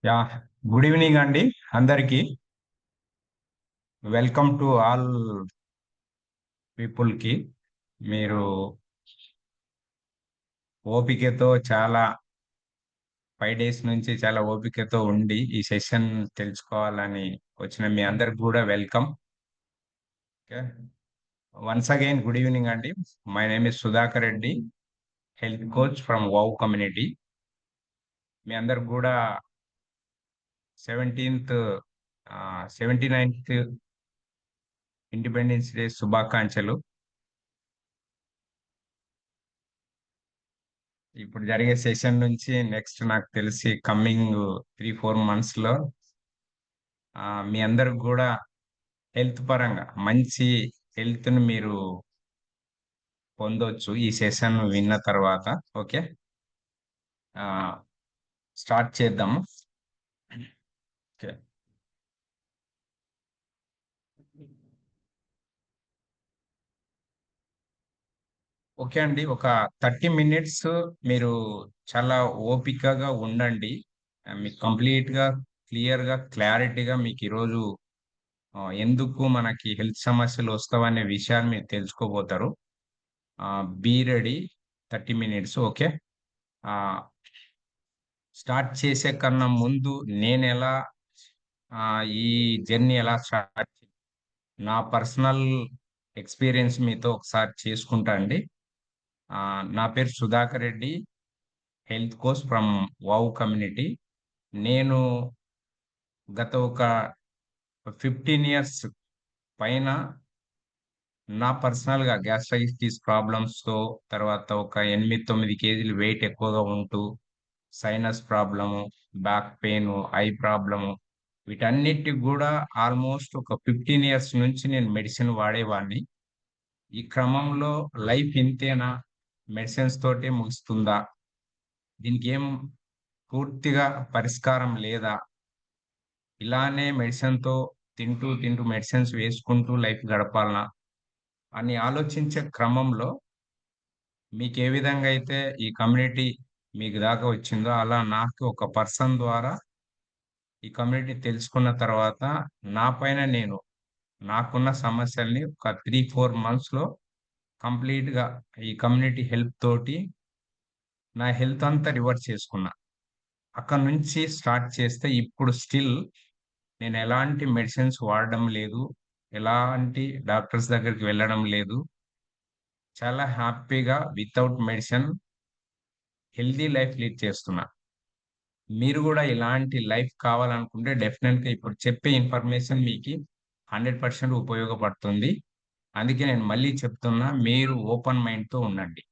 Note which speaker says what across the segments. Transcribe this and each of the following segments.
Speaker 1: Yeah good evening అండి అందరికి. Welcome to all people కి. మీరు ఓపికతో చాలా 5 డేస్ నుంచి చాలా ఓపికతో ఉండి ఈ సెషన్ తెలుసుకోవాలని వచ్చిన మీ అందరికి కూడా welcome. Okay, once again good evening అండి. My name is Sudhakar Reddy, health coach from Wow community. మీ అందరికి కూడా 17th 79th ఇండిపెండెన్స్ డే శుభాకాంక్షలు. ఇప్పుడు జరిగే సెషన్ నుంచి నెక్స్ట్ నాకు తెలిసి కమ్మింగ్ 3-4 months లో మీ అందరికి కూడా హెల్త్ పరంగా మంచి హెల్త్ ని మీరు పొందొచ్చు ఈ సెషన్ విన్న తర్వాత. ఓకే, ఆ స్టార్ట్ చేద్దాము. ఓకే, ఓకే అండి. ఒక 30 minutes మీరు చాలా ఓపికగా ఉండండి. మీకు కంప్లీట్ గా క్లియర్ గా క్లారిటీగా మీకు ఈరోజు ఎందుకు మనకి హెల్త్ సమస్యలు వస్తావనే విషయాన్ని మీరు తెలుసుకోబోతారు. Be ready. 30 minutes. ఓకే. ఆ స్టార్ట్ చేసే కన్నా ముందు నేను ఎలా ఈ జర్నీ ఎలా స్టార్ట్ నా పర్సనల్ ఎక్స్పీరియన్స్ మీతో ఒకసారి చేసుకుంటా అండి. నా పేరు Sudhakar Reddy, health coach from Wow community. నేను గత ఒక 15 years పైన నా పర్సనల్‌గా గ్యాస్ట్రైటిస్ ప్రాబ్లమ్స్‌తో, తర్వాత ఒక 8-9 kgs వెయిట్ ఎక్కువగా ఉంటూ, sinus problem, back pain, I problem, వీటన్నిటికి గూడా ఆల్మోస్ట్ ఒక 15 ఇయర్స్ నుంచి నేను మెడిసిన్ వాడేవాడిని. ఈ క్రమంలో లైఫ్ ఇంతేనా? మెడిసిన్స్ తోటే ముగుస్తుందా? దీనికేం పూర్తిగా పరిష్కారం లేదా? ఇలానే మెడిసిన్‌తో తింటూ మెడిసిన్స్ వేసుకుంటూ లైఫ్ గడపాలనా? అని ఆలోచించే క్రమంలో మీకే విధంగా అయితే ఈ కమ్యూనిటీ మీకు దాకా వచ్చిందో, అలా నాకు ఒక పర్సన్ ద్వారా ఈ కమ్యూనిటీ తెలుసుకున్న తర్వాత నా పైన నేను నాకున్న సమస్యల్ని ఒక 3-4 months కంప్లీట్‌గా ఈ కమ్యూనిటీ హెల్ప్ తోటి నా హెల్త్ అంతా రివర్స్ చేసుకున్నా. అక్కడి నుంచి స్టార్ట్ చేస్తే ఇప్పుడు స్టిల్ నేను ఎలాంటి మెడిసిన్స్ వాడడం లేదు. ఎలాంటి డాక్టర్స్ దగ్గరికి వెళ్ళడం లేదు. చాలా హ్యాపీగా without medicine healthy life lead చేస్తున్నా. మీరు గూడా ఇలాంటి లైఫ్ కావాలనుకుంటే డెఫినెట్‌గా ఇప్పుడు చెప్పే ఇన్ఫర్మేషన్ మీకి 100% ఉపయోగపడుతుంది. అందుకే నేను మళ్ళీ చెప్తున్నా, మీరు ఓపెన్ మైండ్‌తో ఉండండి.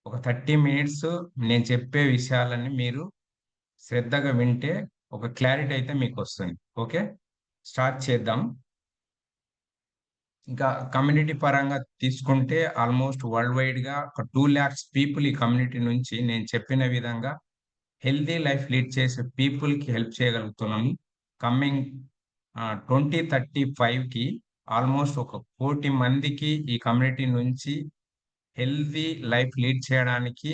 Speaker 1: ఒక 30 మినిట్స్ నేను చెప్పే విషయాలన్నీ మీరు శ్రద్ధగా వింటే ఒక క్లారిటీ అయితే మీకొస్తుంది. ఓకే, స్టార్ట్ చేద్దాం. ఇంకా కమ్యూనిటీ పరంగా తీసుకుంటే ఆల్మోస్ట్ వరల్డ్ వైడ్‌గా ఒక 2,00,000 పీపుల్ ఈ కమ్యూనిటీ నుంచి నేను చెప్పిన విధంగా హెల్తీ లైఫ్ లీడ్ చేసే పీపుల్‌కి హెల్ప్ చేయగలుగుతున్నాము. కమింగ్ 2035కి ఆల్మోస్ట్ ఒక 1,00,00,000 మందికి ఈ కమ్యూనిటీ నుంచి హెల్తీ లైఫ్ లీడ్ చేయడానికి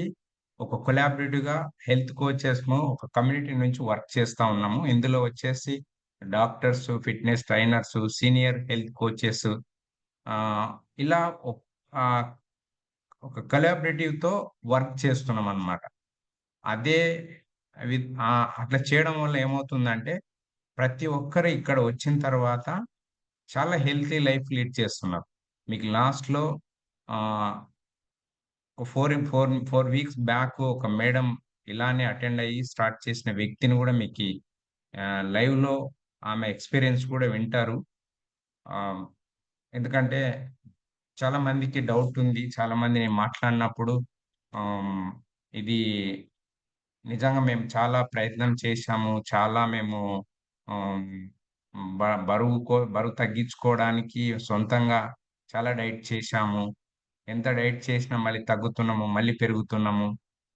Speaker 1: ఒక కొలాబరేటివ్‌గా హెల్త్ కోచెస్‌ము ఒక కమ్యూనిటీ నుంచి వర్క్ చేస్తా ఉన్నాము. ఇందులో వచ్చేసి doctors, fitness trainers, senior health coaches, ఆహ్, ఇలా ఒక్ ఆహ్, ఒక కొలాబరేటివ్‌తో వర్క్ చేస్తున్నామనమాట. అదే అట్లా చేయడం వల్ల ఏమవుతుందంటే, ప్రతి ఒక్కరు ఇక్కడ వచ్చిన తర్వాత చాలా హెల్తీ లైఫ్ లీడ్ చేస్తున్నారు. మీకు లాస్ట్‌లో ఆహ్, ఒక 4 వీక్స్ బ్యాక్ ఒక మేడమ్ ఇలానే అటెండ్ అయ్యి స్టార్ట్ చేసిన వ్యక్తిని గూడా మీకి లైవ్‌లో ఆమె ఎక్స్‌పీరియన్స్ కూడా వింటారు. ఆహ్, ఎందుకంటే చాలా మందికి డౌట్ ఉంది. చాలా మంది నేను మాట్లాడినప్పుడు ఆహ్, ఇది నిజంగా మేము చాలా ప్రయత్నం చేశాము. చాలా మేము ఆహ్, బరువు తగ్గించుకోవడానికి సొంతంగా చాలా డైట్ చేశాము. ఎంత డైట్ చేసినా మళ్ళీ తగ్గుతున్నాము, మళ్ళీ పెరుగుతున్నాము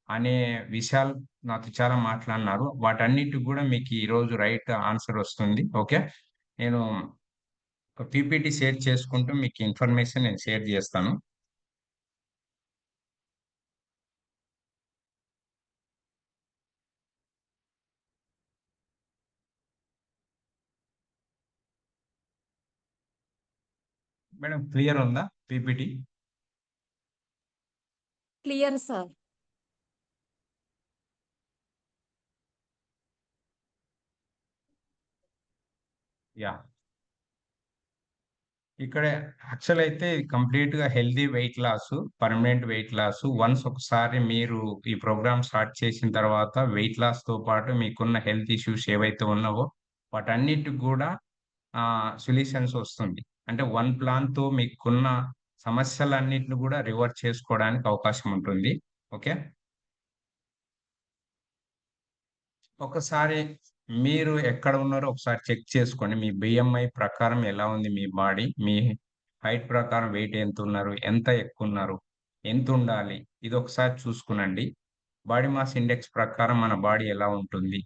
Speaker 1: అనే విషయాలు నాతో చాలా మాట్లాడినారు. వాటన్నిటికి గూడా మీకు ఈరోజు రైట్ ఆన్సర్ వస్తుంది. ఓకే. నేను ఒక పీపీటీ షేర్ చేసుకుంటూ మీకు ఇన్ఫర్మేషన్ నేను షేర్ జేస్తాను. మేడం క్లియర్ ఉందా పీపీటీ?
Speaker 2: Clear sir.
Speaker 1: యాహ్! ఇక్కడ యాక్చువల్ అయితే కంప్లీట్‌గా healthy weight loss, permanent weight loss. Once ఒకసారి మీరు ఈ ప్రోగ్రామ్ స్టార్ట్ చేసిన తర్వాత వెయిట్ లాస్‌తో పాటు మీకున్న హెల్త్ ఇష్యూస్ ఏవైతే ఉన్నావో వాటన్నిటికి గూడా సొల్యూషన్స్ వస్తుంది. అంటే వన్ ప్లాన్‌తో మీకున్న సమస్యలన్నిటిని గూడా రివర్స్ చేసుకోవడానికి అవకాశం ఉంటుంది. ఓకే. ఒకసారి మీరు ఎక్కడ ఉన్నారో ఒకసారి చెక్ చేసుకోండి. మీ బిఎంఐ ప్రకారం ఎలా ఉంది మీ బాడీ? మీ హైట్ ప్రకారం వెయిట్ ఎంతున్నారు? ఎంత ఎక్కువున్నారు? ఎంతుండాలి? ఇదొకసారి చూసుకొనండి. బాడీ మాస్ ఇండెక్స్ ప్రకారం మన బాడీ ఎలా ఉంటుంది?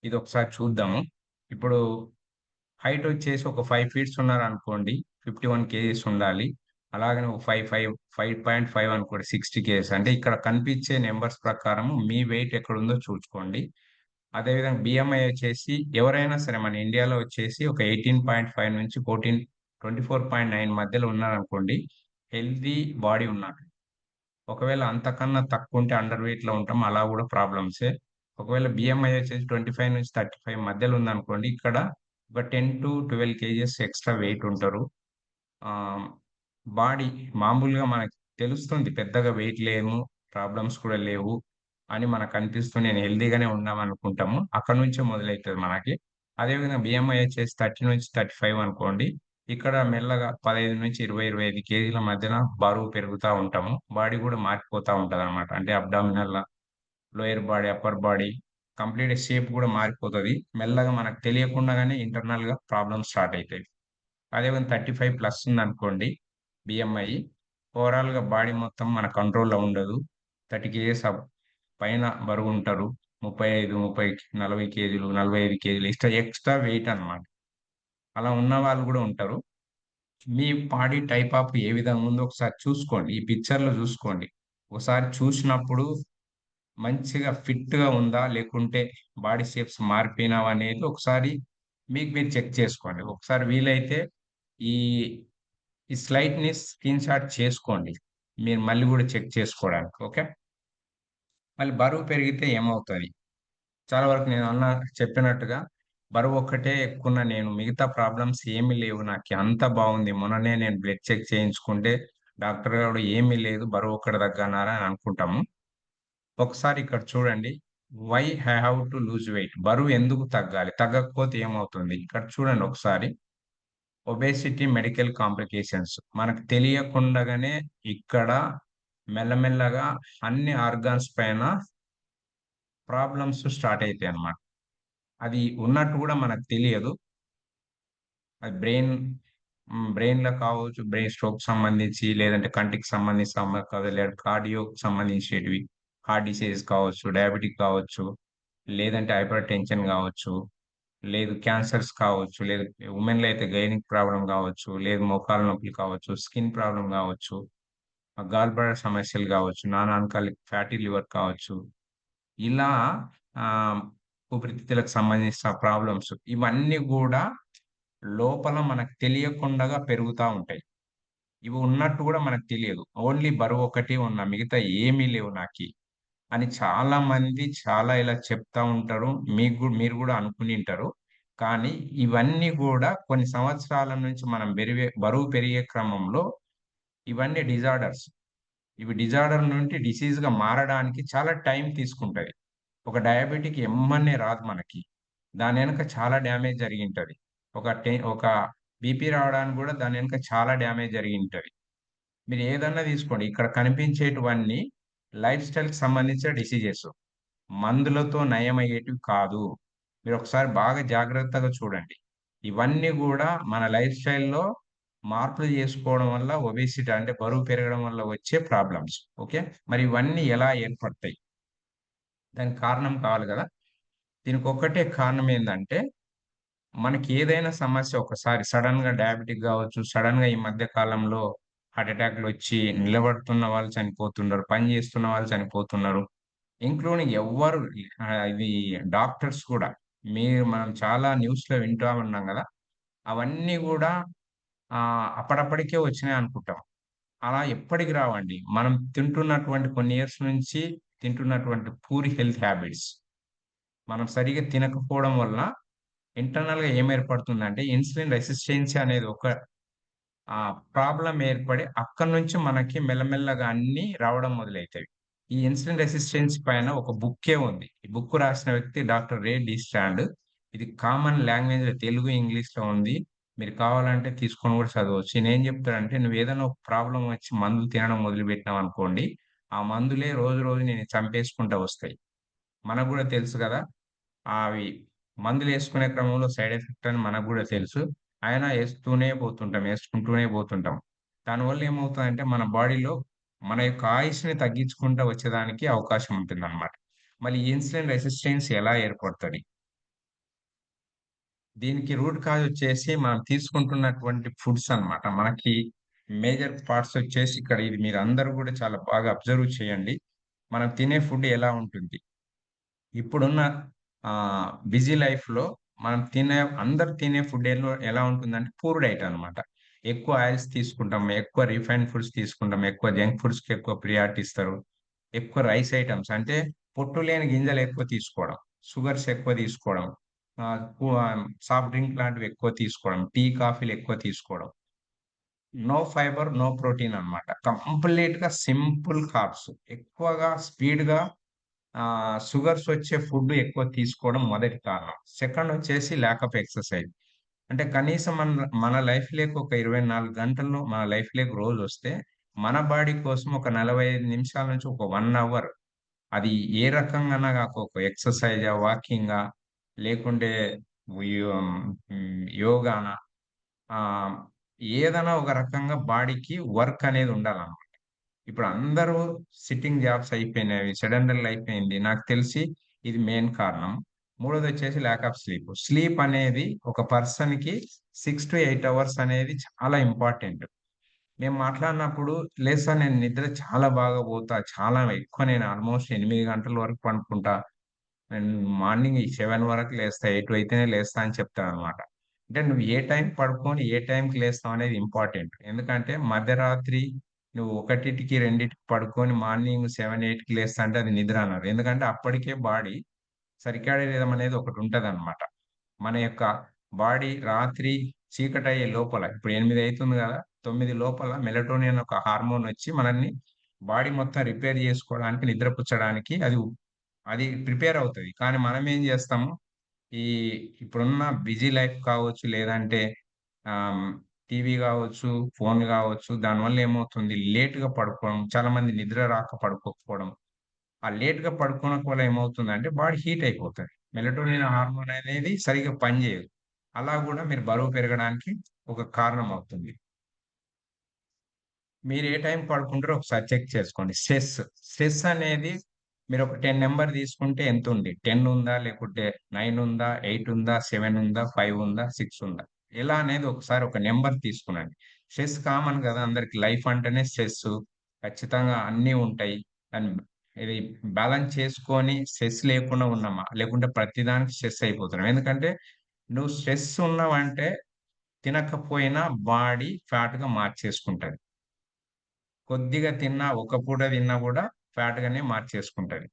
Speaker 1: ఇదొకసారి చూద్దాము. ఇప్పుడు హైట్ వచ్చేసి ఒక 5 ఫీట్స్ ఉన్నారనుకోండి. 51 కేజీస్ ఉండాలి. అలాగని ఒక 5.5 అనుకోండి 60 కేజీస్. అంటే ఇక్కడ కనిపించే నంబర్స్ ప్రకారం మీ వెయిట్ ఎక్కడుందో చూసుకోండి. అదేవిధంగా బిఎంఐ వచ్చేసి ఎవరైనా సరే మన ఇండియాలో వచ్చేసి ఒక 18.5 నుంచి 24.9 మధ్యలో ఉన్నారనుకోండి. హెల్తీ బాడీ ఉన్నట్టు. ఒకవేళ అంతకన్నా తక్కువుంటే అండర్ వెయిట్‌లో ఉంటాం. అలా గూడా ప్రాబ్లమ్సే. ఒకవేళ బిఎంఐ వచ్చేసి 25-35 మధ్యలో ఉందనుకోండి. ఇక్కడ ఒక 10-12 కేజీస్ ఎక్స్‌ట్రా వెయిట్ ఉంటారు. ఆహ్, బాడీ మామూలుగా మనకు తెలుస్తుంది. పెద్దగా వెయిట్ లేము, ప్రాబ్లమ్స్ కూడా లేవు అని మనకనిపిస్తుంది. నేను హెల్తీగానే ఉన్నామనుకుంటాము. అక్కడి నుంచే మొదలైతది మనకి. అదేవిధంగా బిఎంఐ వచ్చేసి 30-35 అనుకోండి. ఇక్కడ మెల్లగా 15-20, 25 కేజీల మధ్యన బరువు పెరుగుతా ఉంటాము. బాడీ గూడా మారిపోతా ఉంటదనమాట. అంటే abdominal, lower body, upper body complete shape గూడా మారిపోతది. మెల్లగా మనకు తెలియకుండానే ఇంటర్నల్‌గా ప్రాబ్లమ్స్ స్టార్ట్ అయితాయి. అదేవిధంగా 35 ప్లస్ ఉందనుకోండి బిఎంఐ. ఓవరాల్‌గా బాడీ మొత్తం మన కంట్రోల్‌లో ఉండదు. 30 కేజీస్ పైన బరువుంటారు. 35, 30, 40 కేజీలు, 45 కేజీలు ఎక్స్‌ట్రా వెయిట్ అన్నమాట. అలా ఉన్నవాళ్ళు గూడా ఉంటారు. మీ బాడీ టైప్ ఆఫ్ ఏ విధంగా ఉందో ఒకసారి చూసుకోండి. ఈ పిక్చర్‌లో చూసుకోండి. ఒకసారి చూసినప్పుడు మంచిగా ఫిట్‌గా ఉందా? లేకుంటే బాడీ షేప్స్ మారిపోయినావా అనేది ఒకసారి మీకు మీరు చెక్ చేసుకోండి. ఒకసారి వీలైతే ఈ ఈ స్లైడ్‌ని స్క్రీన్‌షాట్ చేసుకోండి. మీరు మళ్ళీ గూడా చెక్ చేసుకోవడానికి. ఓకే. మళ్ళీ బరువు పెరిగితే ఏమవుతది? చాలా వరకు చెప్పినట్టుగా బరువొక్కటే ఎక్కువున్నా నేను. మిగతా ప్రాబ్లమ్స్ ఏమి లేవు. నాకు అంతా బావుంది. మొన్ననే నేను బ్లడ్ చెక్ చేయించుకుంటే డాక్టర్ గారు ఏమీ లేదు. బరువొక్కటి తగ్గన్నారు అని అనుకుంటాము. ఒకసారి ఇక్కడ చూడండి. Why I have to lose weight? బరువు ఎందుకు తగ్గాలి? తగ్గకపోతే ఏమవుతుంది? ఇక్కడ చూడండి ఒకసారి. Obesity medical complications. మనకు తెలియకుండగానే ఇక్కడ మెల్లమెల్లగా అన్ని ఆర్గాన్స్ పైన ప్రాబ్లమ్స్ స్టార్ట్ అయితాయన్నమాట. అది ఉన్నట్టు గూడా మనకు తెలియదు. అది బ్రెయిన్‌లో కావచ్చు, బ్రెయిన్ స్ట్రోక్‌కి సంబంధించి, లేదంటే కంటికి సంబంధించి లేదా కార్డియోకి సంబంధించేటివి. హార్ట్ డిసీజ్ కావచ్చు, డయాబెటిక్ కావచ్చు, లేదంటే హైపర్ టెన్షన్ గావచ్చు, లేదు క్యాన్సర్స్ కావచ్చు, లేదు వుమెన్‌లో అయితే గైనిక్ ప్రాబ్లమ్ గావచ్చు, లేదు మోకాళ్ళ నొప్పులు కావచ్చు, స్కిన్ ప్రాబ్లమ్ గావచ్చు, గాల్ బ్లాడర్ సమస్యలు గావచ్చు, నాన్ ఆల్కహాలిక్ ఫ్యాటీ లివర్ కావచ్చు. ఇలా ఆహ్, ఊపిరితిత్తులకు సంబంధించిన ప్రాబ్లమ్స్ ఇవన్నీ గూడా లోపల మనకు తెలియకుండగా పెరుగుతా ఉంటాయి. ఇవి ఉన్నట్టు గూడా మనకు తెలియదు. ఓన్లీ బరువొక్కటే ఉన్నా మిగతా ఏమీ లేవు నాకి అని చాలా మంది చాలా ఇలా చెప్తా ఉంటారు. మీరు గూడా అనుకునింటారు. కానీ ఇవన్నీ గూడా కొన్ని సంవత్సరాల నుంచి మనం బరువు పెరిగే క్రమంలో ఇవన్నీ డిజార్డర్స్. ఇవి డిజార్డర్ నుండి డిసీజ్‌గా మారడానికి చాలా టైం తీసుకుంటది. ఒక డయాబెటిక్ ఎమ్మన్నే రాదు మనకి. దాని ఎనక చాలా డ్యామేజ్ జరిగింటది. ఒక బీపీ రావడానికి గూడా దాని ఎనక చాలా డ్యామేజ్ జరిగింటది. మీరు ఏదన్నా తీసుకోండి. ఇక్కడ కనిపించేటివన్నీ లైఫ్ స్టైల్‌కి సంబంధించిన డిసీజెస్. మందులతో నయమయ్యేటివి కాదు. మీరొకసారి బాగా జాగ్రత్తగా చూడండి. ఇవన్నీ గూడా మన లైఫ్ స్టైల్‌లో మార్పులు చేసుకోవడం వల్ల ఒబేసిటీ అంటే బరువు పెరగడం వల్ల వచ్చే ప్రాబ్లమ్స్. ఓకే. మరి ఇవన్నీ ఎలా ఏర్పడతాయి? దానికి కారణం కావాలి గదా! దీనికొక్కటే కారణం ఏందంటే, మనకి ఏదైనా సమస్య ఒకసారి సడెన్‌గా డయాబెటిక్ గావచ్చు, సడెన్‌గా ఈ మధ్య కాలంలో హార్ట్ అటాక్‌లొచ్చి నిలబడుతున్న వాళ్ళు చనిపోతున్నారు. పని జేస్తున్న వాళ్ళు చనిపోతున్నారు. ఇంక్లూడింగ్ ఎవ్వరు ఇది డాక్టర్స్ కూడా. మనం చాలా న్యూస్‌లో వింటా ఉన్నాం గదా! అవన్నీ గూడా అప్పడప్పటికే వచ్చినాయనుకుంటాం. అలా ఎప్పటికి రావండి. మనం తింటున్నటువంటి కొన్ని ఇయర్స్ నుంచి తింటున్నటువంటి పూర్ హెల్త్ హ్యాబిట్స్. మనం సరిగ్గా తినకపోవడం వలన ఇంటర్నల్‌గా ఏం ఏర్పడుతుందంటే ఇన్సులిన్ రెసిస్టెన్సీ అనేది ఒక ప్రాబ్లమ్ ఏర్పడి అక్కడి నుంచి మనకి మెల్లమెల్లగా అన్నీ రావడం మొదలైతవి. ఈ ఇన్సులిన్ రెసిస్టెన్స్ పైన ఒక బుక్కే ఉంది. ఈ బుక్ రాసిన వ్యక్తి డాక్టర్ రే డీస్టాండ్. ఇది కామన్ లాంగ్వేజ్‌లో తెలుగు, ఇంగ్లీష్‌లో ఉంది. మీరు కావాలంటే తీసుకొని కూడా చదవచ్చు. ఈయనేం చెప్తాడంటే నువ్వేదైనా ఒక ప్రాబ్లమ్ వచ్చి మందులు తినడం మొదలుపెట్టినావనుకోండి, ఆ మందులే రోజు రోజు నిన్ను చంపేసుకుంటా వస్తాయి. మనకు గూడా తెలుసు గదా! అవి మందులేసుకునే క్రమంలో సైడ్ ఎఫెక్ట్ అని మనకు గూడా తెలుసు. అయినా యేసుకుంటూనే పోతుంటాం. దానివల్ల ఏమవుతదంటే మన బాడీలో మన యొక్క ఆయుష్‌ని తగ్గించుకుంటా వచ్చేదానికి అవకాశం ఉంటుందన్నమాట. మళ్ళీ ఈ ఇన్సులిన్ రెసిస్టెన్స్ ఎలా ఏర్పడతది? దీనికి రూట్ కాజ్ వచ్చేసి మనం తీసుకుంటున్నటువంటి ఫుడ్స్ అన్నమాట. మనకి మేజర్ పార్ట్స్ వచ్చేసి ఇక్కడ ఇది మీరందరూ గూడా చాలా బాగా అబ్జర్వ్ చేయండి. మనం తినే ఫుడ్ ఎలా ఉంటుంది? ఇప్పుడున్న బిజీ లైఫ్‌లో మనం అందరూ తినే ఫుడ్ ఎలా ఉంటుందంటే పూర్ డైట్ అన్నమాట. ఎక్కువ ఆయిల్స్ తీసుకుంటాం, ఎక్కువ రిఫైన్డ్ ఫుడ్స్ తీసుకుంటాం, ఎక్కువ జంక్ ఫుడ్స్‌కి ఎక్కువ ప్రియారిటీ ఇస్తారు. ఎక్కువ రైస్ ఐటెమ్స్ అంటే పొట్టు లేని గింజలు ఎక్కువ తీసుకోవడం, షుగర్స్ ఎక్కువ తీసుకోవడం, సాఫ్ట్ డ్రింక్ లాంటివి ఎక్కువ తీసుకోవడం, టీ, కాఫీలు ఎక్కువ తీసుకోవడం. నో ఫైబర్, నో ప్రోటీన్ అన్నమాట. కంప్లీట్‌గా సింపుల్ కార్బ్స్. ఎక్కువగా స్పీడ్‌గా షుగర్స్ వచ్చే ఫుడ్ ఎక్కువ తీసుకోవడం మొదటి కారణం. సెకండ్ వచ్చేసి ల్యాక్ ఆఫ్ ఎక్సర్‌సైజ్. అంటే కనీసం మన లైఫ్‌లోకి ఒక 24 గంటల్లో మన లైఫ్‌లోకి రోజొస్తే, మన బాడీ కోసం ఒక 45 నిమిషాల నుంచి ఒక 1 అవర్ అది ఏ రకంగాన గాక ఒక ఎక్సర్‌సైజా, వాకింగా లేకుంటే యోగానా ఆహ్, ఏదైనా ఒక రకంగా బాడీకి వర్క్ అనేది ఉండాలన్నమాట. ఇప్పుడు అందరూ సిట్టింగ్ జాబ్స్ అయిపోయినవి. సెడెంటరీ లైఫ్ అయింది. నాకు తెలిసి ఇది మెయిన్ కారణం. మూడోదొచ్చేసి ల్యాక్ ఆఫ్ స్లీప్. స్లీప్ అనేది ఒక పర్సన్‌కి 6-8 అవర్స్ అనేది చాలా ఇంపార్టెంట్. మేము మాట్లాడినప్పుడు లేదు సార్ నేను నిద్ర చాలా బాగా పోతా. చాలా ఎక్కువ నేను ఆల్‌మోస్ట్ 8 గంటల వరకు పనుకుంటా. నేను మార్నింగ్ ఈ 7 వరకు లేస్తా. 8 అయితేనే లేస్తా అని చెప్తాడనమాట. అంటే నువ్వు ఏ టైంకి పడుకొని, ఏ టైంకి లేస్తావు అనేది ఇంపార్టెంట్. ఎందుకంటే మధ్యరాత్రి నువ్వు 1కి, 2కి పడుకొని మార్నింగ్ 7, 8కి లేస్తా అంటే అది నిద్ర అనరు. ఎందుకంటే అప్పటికే బాడీ సర్కాడియన్ రిథమ్ అనేది ఒకటుంటదనమాట. మన యొక్క బాడీ రాత్రి చీకటయ్యే లోపల ఇప్పుడు 8 అయితుంది గదా! 9 లోపల మెలటోనిన్ ఒక హార్మోన్ ఒచ్చి మనల్ని బాడీ మొత్తం రిపేర్ జేసుకోవడానికి, నిద్రపుచ్చడానికి అది ప్రిపేర్ అవుతది. కానీ మనమేం జేస్తాము, ఈ ఇప్పుడున్న బిజీ లైఫ్ కావచ్చు, లేదంటే ఆహ్, టీవీ గావచ్చు, ఫోన్ గావచ్చు, దానివల్ల ఏమవుతుంది లేట్‌గా పడుకోవడం, చాలామంది నిద్ర రాక పడుకోకపోవడం. ఆ లేట్‌గా పడుకోవడం వల్ల ఏమవుతుందంటే బాడీ హీట్ అయిపోతది. మెలటోనిన్ హార్మోన్ అనేది సరిగ్గా పనిచేయదు. అలా గూడా మీరు బరువు పెరగడానికి ఒక కారణం అవుతుంది. మీరు ఏ టైంకి పడుకుంటారో ఒకసారి చెక్ చేసుకోండి. స్ట్రెస్ అనేది మీరొక 10 నంబర్ తీసుకుంటే ఎంతుంది? 10 ఉందా? లేకుంటే 9 ఉందా? 8 ఉందా? 7 ఉందా? 5 ఉందా? 6 ఉందా? ఎలా అనేది ఒకసారి ఒక నంబర్ తీసుకునండి. స్ట్రెస్ కామన్ గదా! అందరికి లైఫ్ అంటేనే స్ట్రెస్సు. ఖచ్చితంగా అన్నీ ఉంటాయి. కానీ ఇది బ్యాలెన్స్ చేసుకొని స్ట్రెస్ లేకుండా ఉన్నామా? లేకుంటే ప్రతిదానికి స్ట్రెస్ అయిపోతున్నాం. ఎందుకంటే నువ్వు స్ట్రెస్ ఉన్నావంటే తినకపోయినా బాడీ ఫ్యాట్‌గా మార్చేసుకుంటది. కొద్దిగా తిన్నా, ఒక పూట తిన్నా గూడా ఫ్యాట్‌గానే మార్చేసుకుంటది.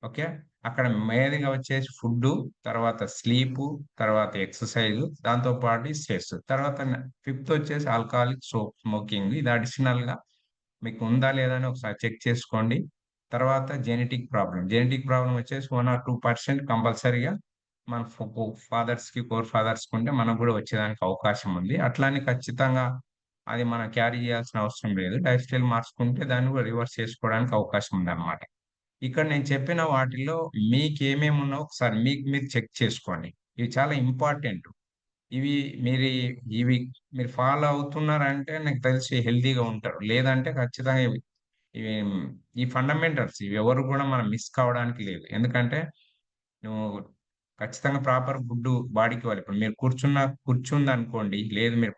Speaker 1: ఓకే. అక్కడ మెయిన్‌గా వచ్చేసి ఫుడ్డు, తర్వాత స్లీపు, తర్వాత ఎక్సర్‌సైజు, దాంతో పాటు ఈ స్ట్రెస్. తర్వాత ఫిఫ్త్ వచ్చేసి ఆల్కహాలిక్ స్మోకింగ్. ఇది అడిషనల్‌గా మీకు ఉందా లేదా అని ఒకసారి చెక్ చేసుకోండి. తర్వాత జెనెటిక్ ప్రాబ్లమ్ వచ్చేసి 1 ఆర్ 2% కంపల్సరీగా మన ఫోర్ ఫాదర్స్‌కి ఉంటే మనకు గూడా వచ్చేదానికి అవకాశం ఉంది. అట్లా అని ఖచ్చితంగా అది మనం క్యారీ చేయాల్సిన అవసరం లేదు. లైఫ్ స్టైల్ మార్చుకుంటే దాన్ని కూడా రివర్స్ చేసుకోవడానికి అవకాశం ఉందన్నమాట. ఇక్కడ నేను చెప్పిన వాటిల్లో మీకేమేమి ఉన్నాయో ఒకసారి మీకు మీరు చెక్ చేసుకోండి. ఇవి చాలా ఇంపార్టెంట్. ఇవి మీరి ఇవి మీరు ఫాలో అవుతున్నారంటే నాకు తెలిసి హెల్తీగా ఉంటారు. లేదంటే ఖచ్చితంగా ఇవి ఈ ఫండమెంటల్స్ ఇవి ఎవరు కూడా మనం మిస్ కావడానికి లేదు. ఎందుకంటే నువ్వు ఖచ్చితంగా ప్రాపర్ ఫుడ్డు బాడీకివ్వాలి. ఇప్పుడు మీరు కూర్చున్న కుర్చీ ఉందనుకోండి, లేదు మీరు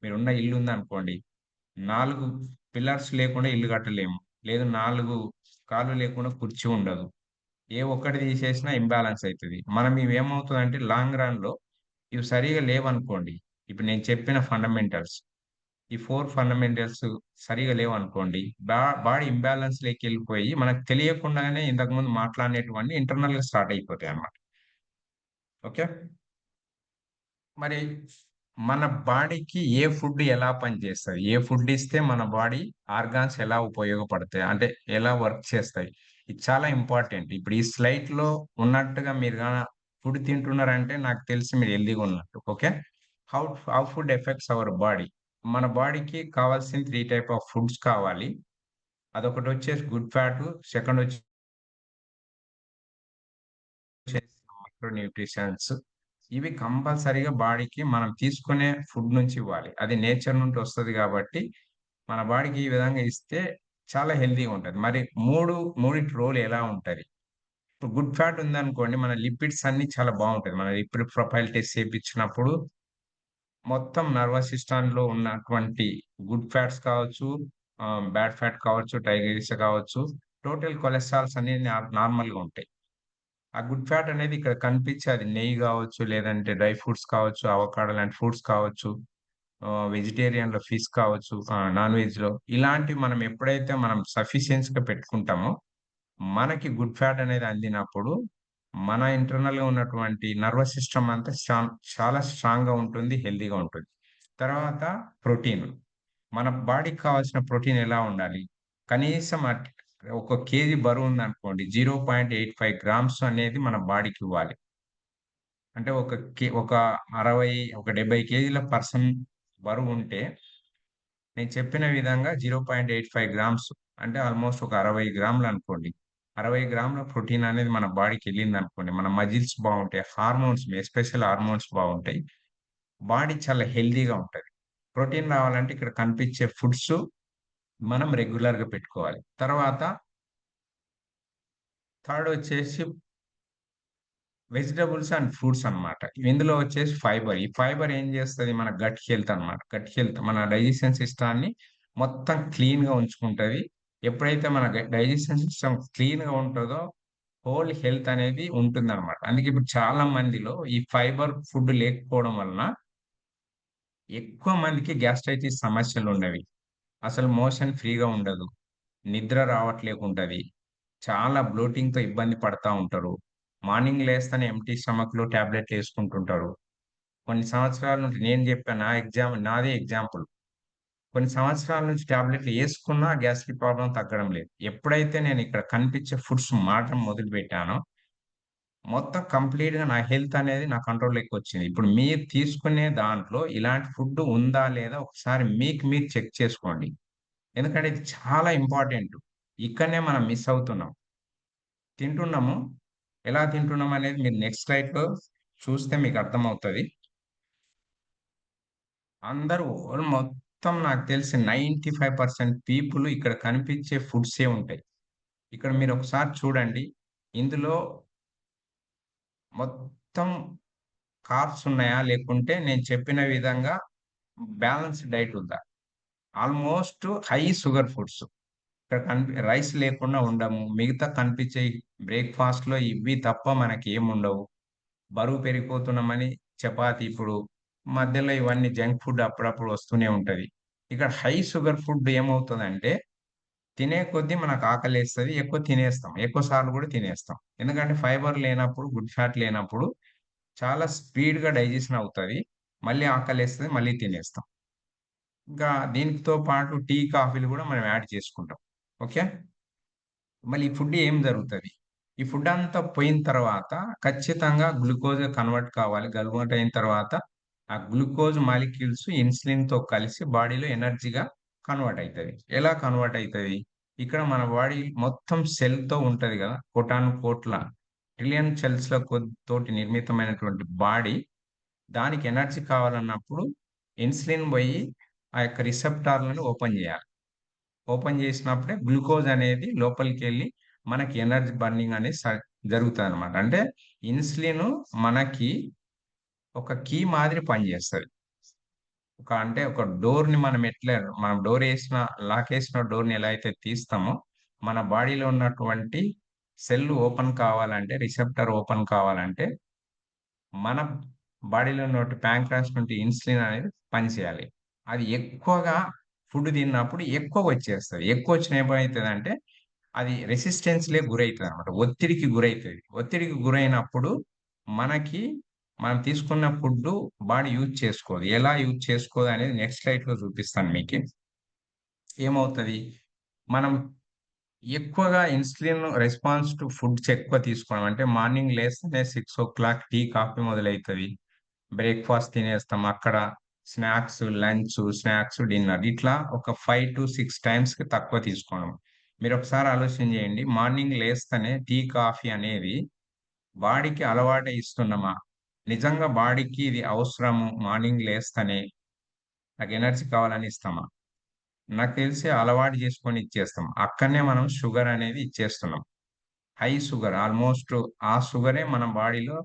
Speaker 1: మీరున్న ఇల్లు ఉందనుకోండి, 4 పిల్లర్స్ లేకుండా ఇల్లు కట్టలేము. లేదు 4 కాళ్ళు లేకుండా కుర్చీ ఉండదు. ఏ ఒక్కటి తీసేసినా ఇంబాలన్స్ అయితది. మనం ఇవేమవుతదంటే లాంగ్ రన్‌లో ఇవి సరిగ్గా లేవనుకోండి, ఇప్పుడు నేను చెప్పిన ఫండమెంటల్స్. ఈ 4 ఫండమెంటల్స్ సరిగ్గా లేవనుకోండి, బాడీ ఇంబాలెన్స్‌లోకెళ్ళిపోయి మనకు తెలియకుండానే ఇంతకుముందు మాట్లాడినటువన్నీ ఇంటర్నల్‌గా స్టార్ట్ అయిపోతాయన్నమాట. ఓకే. మరి మన బాడీకి ఏ ఫుడ్ ఎలా పనిచేస్తది? ఏ ఫుడ్ ఇస్తే మన బాడీ ఆర్గాన్స్ ఎలా ఉపయోగపడతాయి? అంటే ఎలా వర్క్ చేస్తాయి? ఇది చాలా ఇంపార్టెంట్. ఇప్పుడు ఈ స్లైడ్‌లో ఉన్నట్టుగా మీరు ఫుడ్ తింటున్నారంటే నాకు తెలిసి మీరు హెల్తీగా ఉన్నట్టు. Okay. How how food affects our body. మన బాడీకి కావాల్సిన 3 టైప్ ఆఫ్ ఫుడ్స్ కావాలి. అదొకటొచ్చేసి good fat, second micro nutritions. ఇవి కంపల్సరీగా బాడీకి మనం తీసుకునే ఫుడ్ నుంచి ఇవ్వాలి. అది నేచర్ నుండి వస్తది గాబట్టి, మన బాడీకి ఈ విధంగా ఇస్తే చాలా హెల్తీగా ఉంటది. మరి మూడిటి రోల్ ఎలా ఉంటది? ఇప్పుడు గుడ్ ఫ్యాట్ ఉందనుకోండి, మన లిపిడ్స్ అన్నీ చాలా బావుంటది. మన లిపిడ్ ప్రొఫైల్ టెస్ట్ చేపించినప్పుడు మొత్తం నర్వస్ సిస్టమ్‌లో ఉన్నటువంటి గుడ్ ఫ్యాట్స్ కావచ్చు, బ్యాడ్ ఫ్యాట్ కావచ్చు, ట్రైగ్లిసరైడ్స్ కావచ్చు, టోటల్ కొలెస్ట్రాల్స్ అన్నీ నార్మల్‌గా ఉంటాయి. ఆ గుడ్ ఫ్యాట్ అనేది ఇక్కడ కనిపించి అది నెయ్యి గావచ్చు, లేదంటే డ్రై ఫ్రూట్స్ కావచ్చు, అవకాడో లాంటి ఫ్రూట్స్ కావచ్చు, వెజిటేరియన్‌లో ఫిష్ కావచ్చు, నాన్ వెజ్‌లో ఇలాంటివి మనం ఎప్పుడైతే మనం సఫిషియన్స్‌గా పెట్టుకుంటామో, మనకి గుడ్ ఫ్యాట్ అనేది అందినప్పుడు, మన ఇంటర్నల్‌గా ఉన్నటువంటి నర్వస్ సిస్టమ్ అంతా చాలా స్ట్రాంగ్‌గా ఉంటుంది, హెల్తీగా ఉంటుంది. తర్వాత ప్రోటీన్. మన బాడీకి కావాల్సిన ప్రోటీన్ ఎలా ఉండాలి? కనీసం ఒక కేజీ బరువుందనుకోండి 0.85 గ్రామ్స్ అనేది మన బాడీకివ్వాలి. అంటే ఒక 60, ఒక 70 కేజీల పర్సన్ బరువుంటే, నేను చెప్పిన విధంగా 0.85 గ్రామ్స్ అంటే ఆల్‌మోస్ట్ ఒక 60 గ్రాములనుకోండి. 60 గ్రాముల ప్రోటీన్ అనేది మన బాడీకెళ్ళిందనుకోండి, మన మజిల్స్ బావుంటాయి. హార్మోన్స్ ఎస్పెషల్ హార్మోన్స్ బావుంటాయి. బాడీ చాలా హెల్తీగా ఉంటది. ప్రోటీన్ రావాలంటే ఇక్కడ కనిపించే ఫుడ్సు మనం రెగ్యులర్‌గా పెట్టుకోవాలి. తర్వాత థర్డొచ్చేసి వెజిటబుల్స్ అండ్ ఫ్రూట్స్ అన్నమాట. ఇందులో వచ్చేసి ఫైబర్. ఈ ఫైబర్ ఏం చేస్తది మన గట్ హెల్త్ అన్నమాట. గట్ హెల్త్ మన డైజెషన్ సిస్టమ్‌ని మొత్తం క్లీన్‌గా ఉంచుకుంటది. ఎప్పుడైతే మన డైజెషన్ సిస్టమ్ క్లీన్‌గా ఉంటదో హోల్ హెల్త్ అనేది ఉంటుందన్నమాట. అందుకే ఇప్పుడు చాలా మందిలో ఈ ఫైబర్ ఫుడ్ లేకపోవడం వలన ఎక్కువ మందికి గ్యాస్ట్రైటిస్ సమస్యలున్నవి. అసలు మోషన్ ఫ్రీగా ఉండదు. నిద్ర రావట్లేకుంటది. చాలా బ్లోటింగ్‌తో ఇబ్బంది పడతా ఉంటారు. మార్నింగ్ లేస్తేనే ఎంప్టీ స్టమక్‌లో టాబ్లెట్‌లేసుకుంటుంటారు. కొన్ని సంవత్సరాల నుండి నేను చెప్పాను. నాదే ఎగ్జాంపుల్. కొన్ని సంవత్సరాల నుంచి టాబ్లెట్‌లు యేసుకున్నా గ్యాస్ట్రిక్ ప్రాబ్లమ్ తగ్గడం లేదు. ఎప్పుడైతే నేను ఇక్కడ కనిపించే ఫుడ్స్ మారటం మొదలుపెట్టానో, మొత్తం కంప్లీట్‌గా నా హెల్త్ అనేది నా కంట్రోల్‌లోకొచ్చింది. ఇప్పుడు మీరు తీసుకునే దాంట్లో ఇలాంటి ఫుడ్ ఉందా? లేదా? ఒకసారి మీకు మీరు చెక్ చేసుకోండి. ఎందుకంటే ఇది చాలా ఇంపార్టెంట్. ఇక్కడనే మనం మిస్ అవుతున్నాం. తింటున్నాము. ఎలా తింటున్నామనేది మీరు నెక్స్ట్ స్లైడ్‌లో చూస్తే మీకర్థమవుతది. అందరూ మొత్తం నాకు తెలిసి 95% పీపుల్ ఇక్కడ కనిపించే ఫుడ్సే ఉంటాయి. ఇక్కడ మీరొకసారి చూడండి. ఇందులో మొత్తం కార్బ్స్ ఉన్నాయా? లేకుంటే నేను చెప్పిన విధంగా బ్యాలెన్స్‌డ్ డైట్ ఉందా? Almost high sugar foods. ఇక్కడ రైస్ లేకుండా ఉండము. మిగతా కనిపించే బ్రేక్‌ఫాస్ట్‌లో ఇవి తప్ప మనకేముండవు. బరువు పెరిగిపోతున్నామని చపాతీ ఇప్పుడు మధ్యలో ఇవన్నీ జంక్ ఫుడ్ అప్పుడప్పుడు వస్తూనే ఉంటది. ఇక్కడ హై షుగర్ ఫుడ్ ఏమవుతదంటే, తినే కొద్దీ మనకు ఆకలేస్తది. ఎక్కువ తినేస్తాం. ఎక్కువ సార్లు కూడా తినేస్తాం. ఎందుకంటే ఫైబర్ లేనప్పుడు, గుడ్ ఫ్యాట్ లేనప్పుడు చాలా స్పీడ్‌గా డైజెషన్ అవుతది. మళ్ళీ ఆకలేస్తది. మళ్ళీ తినేస్తాం. ఇంకా దీనితో పాటు టీ, కాఫీలు కూడా మనం యాడ్ చేసుకుంటాం. ఓకే. మళ్ళీ ఈ ఫుడ్ ఏం జరుగుతది? ఈ ఫుడ్ అంతా పోయిన తర్వాత ఖచ్చితంగా గ్లూకోజ్‌గా కన్వర్ట్ కావాలి. కన్వర్ట్ అయిన తర్వాత ఆ గ్లూకోజ్ మాలిక్యూల్స్ ఇన్సులిన్‌తో కలిసి బాడీలో ఎనర్జీగా కన్వర్ట్ అయితది. ఎలా కన్వర్ట్ అయితది? ఇక్కడ మన బాడీ మొత్తం సెల్‌తో ఉంటది గదా! కోటాను కోట్ల ట్రిలియన్ సెల్స్‌ల తోటి నిర్మితమైనటువంటి బాడీ దానికి ఎనర్జీ కావాలన్నప్పుడు ఇన్సులిన్ బోయి ఆ యొక్క రిసెప్టార్‌లను ఓపెన్ జేయాలి. ఓపెన్ చేసినప్పుడే గ్లూకోజ్ అనేది లోపలికెళ్ళి మనకి ఎనర్జీ బర్నింగ్ అనేది జరుగుతదనమాట. అంటే ఇన్సులిన్ మనకి ఒక కీ మాదిరి పనిచేస్తది. అంటే ఒక డోర్‌ని మనం లాకేసిన డోర్‌ని ఎలా అయితే తీస్తామో, మన బాడీలో ఉన్నటువంటి సెల్ ఓపెన్ కావాలంటే, రిసెప్టర్ ఓపెన్ కావాలంటే, మన బాడీలో ఉన్నటువంటి ప్యాంక్రియాస్ నుండి ఇన్సులిన్ అనేది పనిచేయాలి. అది ఎక్కువగా ఫుడ్ తిన్నప్పుడు ఎక్కువొచ్చేస్తది. ఎక్కువొచ్చినా ఏమైతదంటే అది రెసిస్టెన్స్‌లే గురైతదనమాట. ఒత్తిడికి గురైతది. ఒత్తిడికి గురైనప్పుడు మనకి మనం తీసుకున్న ఫుడ్డు బాడీ యూజ్ చేసుకోదు. ఎలా యూజ్ చేసుకోదనేది నెక్స్ట్ స్లైడ్‌లో చూపిస్తాను మీకి. ఏమవుతది? మనం ఎక్కువగా ఇన్సులిన్ రెస్పాన్స్ టు ఫుడ్స్ ఎక్కువ తీసుకోవడం. అంటే మార్నింగ్ లేస్తేనే 6:00 టీ, కాఫీ మొదలైతది. బ్రేక్‌ఫాస్ట్ తినేస్తాం. అక్కడ స్నాక్స్, డిన్నర్ ఇట్లా ఒక 5-6 టైమ్స్‌కి తక్కువ తీసుకోవడం. మీరొకసారి ఆలోచన చేయండి. మార్నింగ్ లేస్తేనే టీ, కాఫీ అనేది బాడీకి అలవాటై ఇస్తున్నామా? నిజంగా బాడీకి ఇది అవసరము మార్నింగ్ లేస్తేనే నాకు ఎనర్జీ కావాలని ఇస్తామా? నాకు తెలిసి అలవాటు చేసుకొని ఇచ్చేస్తాం. అక్కడనే మనం షుగర్ అనేది ఇచ్చేస్తున్నాం. హై షుగర్ ఆల్‌మోస్ట్ ఆ షుగరే మన బాడీలో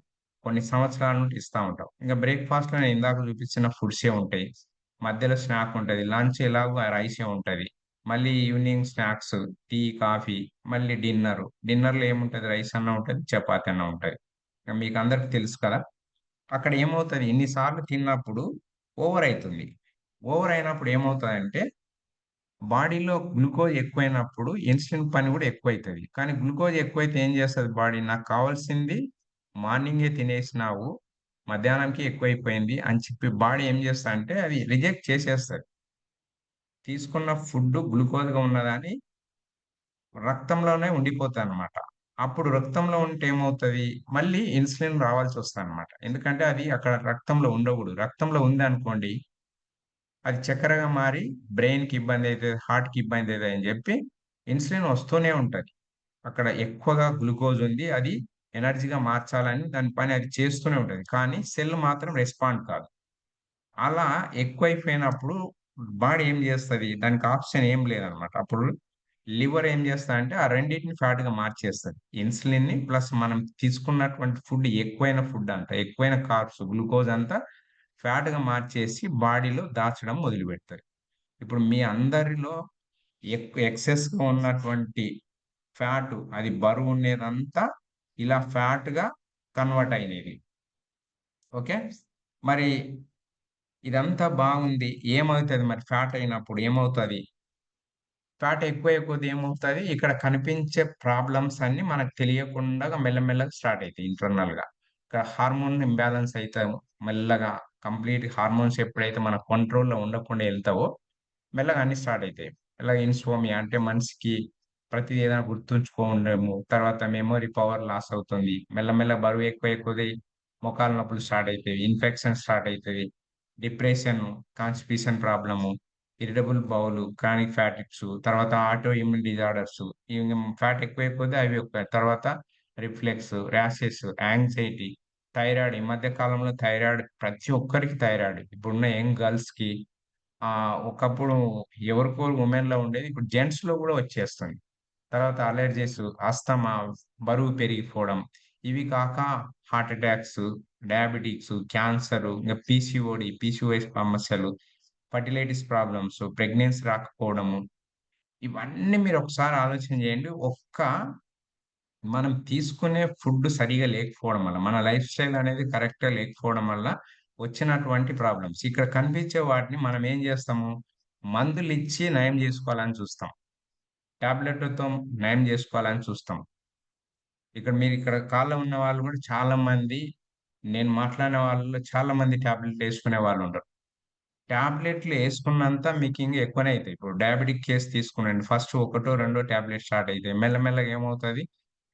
Speaker 1: కొన్ని సంవత్సరాల నుండి ఇస్తా ఉంటాం. ఇంక బ్రేక్‌ఫాస్ట్‌లో నేను ఇందాక చూపించిన ఫుడ్సే ఉంటాయి. మధ్యలో స్నాక్ ఉంటది. లంచ్ ఎలాగో ఆ రైసే ఉంటది. మళ్ళీ ఈవినింగ్ స్నాక్స్, టీ, కాఫీ, మళ్ళీ డిన్నరు. డిన్నర్‌లో ఏముంటది? రైస్ అన్నా ఉంటది, చపాతీ అన్నా ఉంటది. మీకందరికి తెలుసు కదా! అక్కడ ఏమవుతది? ఇన్ని సార్లు తిన్నప్పుడు ఓవర్ అయితుంది. ఓవర్ అయినప్పుడు ఏమవుతదంటే బాడీలో గ్లూకోజ్ ఎక్కువైనప్పుడు ఇన్సులిన్ పని గూడా ఎక్కువైతది. కానీ గ్లూకోజ్ ఎక్కువైతే ఏం జేస్తది బాడీ? నాకు కావాల్సింది మార్నింగే తినేసినావు, మధ్యాహ్నంకి ఎక్కువైపోయింది అని చెప్పి బాడీ ఏం చేస్తదంటే అది రిజెక్ట్ చేసేస్తది. తీసుకున్న ఫుడ్డు గ్లూకోజ్‌గా ఉన్నదని రక్తంలోనే ఉండిపోతదనమాట. అప్పుడు రక్తంలో ఉంటే ఏమవుతది? మళ్ళీ ఇన్సులిన్ రావాల్సొస్తదనమాట. ఎందుకంటే అది అక్కడ రక్తంలో ఉండకూడదు. రక్తంలో ఉందనుకోండి అది చక్కెరగా మారి బ్రెయిన్‌కి ఇబ్బందయితది, హార్ట్‌కి ఇబ్బందయితది అని జెప్పి ఇన్సులిన్ వస్తూనే ఉంటది. అక్కడ ఎక్కువగా గ్లూకోజ్ ఉంది. అది ఎనర్జీగా మార్చాలని దాని పని అది చేస్తూనే ఉంటది. కానీ సెల్ మాత్రం రెస్పాండ్ కాదు. అలా ఎక్కువైపోయినప్పుడు బాడీ ఏం జేస్తది? దానికి ఆప్షన్ ఏం లేదనమాట. అప్పుడు లివర్ ఏం చేస్తదంటే ఆ రెండిటిని ఫ్యాట్‌గా మార్చేస్తది. ఇన్సులిన్‌ని ప్లస్ మనం తీసుకున్నటువంటి ఫుడ్ ఎక్కువైన ఫుడ్ అంతా, ఎక్కువైన కార్బ్స్, గ్లూకోజ్ అంతా ఫ్యాట్‌గా మార్చేసి బాడీలో దాచడం మొదలుపెడతది. ఇప్పుడు మీ అందరిలో ఎక్సెస్‌గా ఉన్నటువంటి ఫ్యాటు అది బరువుండేదంతా ఇలా ఫ్యాట్‌గా కన్వర్ట్ అయినది. ఓకే. మరి ఇదంతా బాగుంది. ఏమవుతది మరి ఫ్యాట్ అయినప్పుడు ఏమవుతది? ఫ్యాట్ ఎక్కువయ్యే కొద్దీ ఏమవుతది? ఇక్కడ కనిపించే ప్రాబ్లమ్స్ అన్నీ మనకు తెలియకుండాగా మెల్లమెల్లగా స్టార్ట్ అయితాయి ఇంటర్నల్‌గా. ఇక్కడ హార్మోన్ ఇంబాలెన్స్ అయితాము. మెల్లగా కంప్లీట్ హార్మోన్స్ ఎప్పుడైతే మన కంట్రోల్‌లో ఉండకుండా ఎళ్తావో, మెల్లగా అన్నీ స్టార్ట్ అయితాయి. మెల్లగా ఇన్సోమియా అంటే మనిషికి ప్రతిది ఏదైనా గుర్తుంచుకోండము. తర్వాత మెమరీ పవర్ లాస్ అవుతుంది. మెల్లమెల్లగా బరువు ఎక్కువయ్యే కొద్దీ మోకాళ్ళ నొప్పులు స్టార్ట్ అయితాయి. ఇన్ఫెక్షన్ స్టార్ట్ అయితది. Depression, constipation problem, irritable bowel, chronic fatigues, తర్వాత ఆటో ఇమ్యూన్ డిజార్డర్సు. ఇంగ ఫ్యాట్ ఎక్కువైపోతే అవి తర్వాత రిఫ్లెక్స్, ర్యాషెస్, యాంక్సైటీ, థైరాయిడ్. ఈ మధ్య కాలంలో థైరాయిడ్ ప్రతి ఒక్కరికి థైరాయిడ్. ఇప్పుడున్న యంగ్ గర్ల్స్‌కి ఒకప్పుడు ఎవరికో వుమెన్‌లో ఉండేది. ఇప్పుడు జెంట్స్‌లో గూడా వచ్చేస్తుంది. తర్వాత అలెర్జీస్, ఆస్తమా, బరువు పెరిగిపోవడం. ఇవి కాక హార్ట్ అటాక్స్, డయాబెటిక్స్, క్యాన్సరు, ఇంగ పీసీఓఎస్ సమస్యలు, ఫర్టిలైటిస్ ప్రాబ్లమ్స్, ప్రెగ్నెన్సీ రాకపోవడము. ఇవన్నీ మీరొకసారి ఆలోచన చేయండి. మనం తీసుకునే ఫుడ్ సరిగ్గా లేకపోవడం వల్ల, మన లైఫ్ స్టైల్ అనేది కరెక్ట్‌గా లేకపోవడం వల్ల వచ్చినటువంటి ప్రాబ్లమ్స్. ఇక్కడ కనిపించే వాటిని మనం ఏం చేస్తాము? మందులిచ్చి నయం జేసుకోవాలని చూస్తాం. టాబ్లెట్‌లతో నయం జేసుకోవాలని చూస్తాం. మీరిక్కడ కాల్‌లో ఉన్న వాళ్ళు గూడా చాలా మంది నేను మాట్లాడిన వాళ్ళలో చాలా మంది టాబ్లెట్‌లేసుకునే వాళ్ళుంటరు. టాబ్లెట్‌లు యేసుకున్నంత మీకింక ఎక్కువనే అయితాయి. ఇప్పుడు డయాబెటిక్ కేస్ తీసుకునండి. ఫస్ట్ ఒకటో, రెండో టాబ్లెట్ స్టార్ట్ అయితాయి. మెల్లమెల్లగా ఏమవుతది?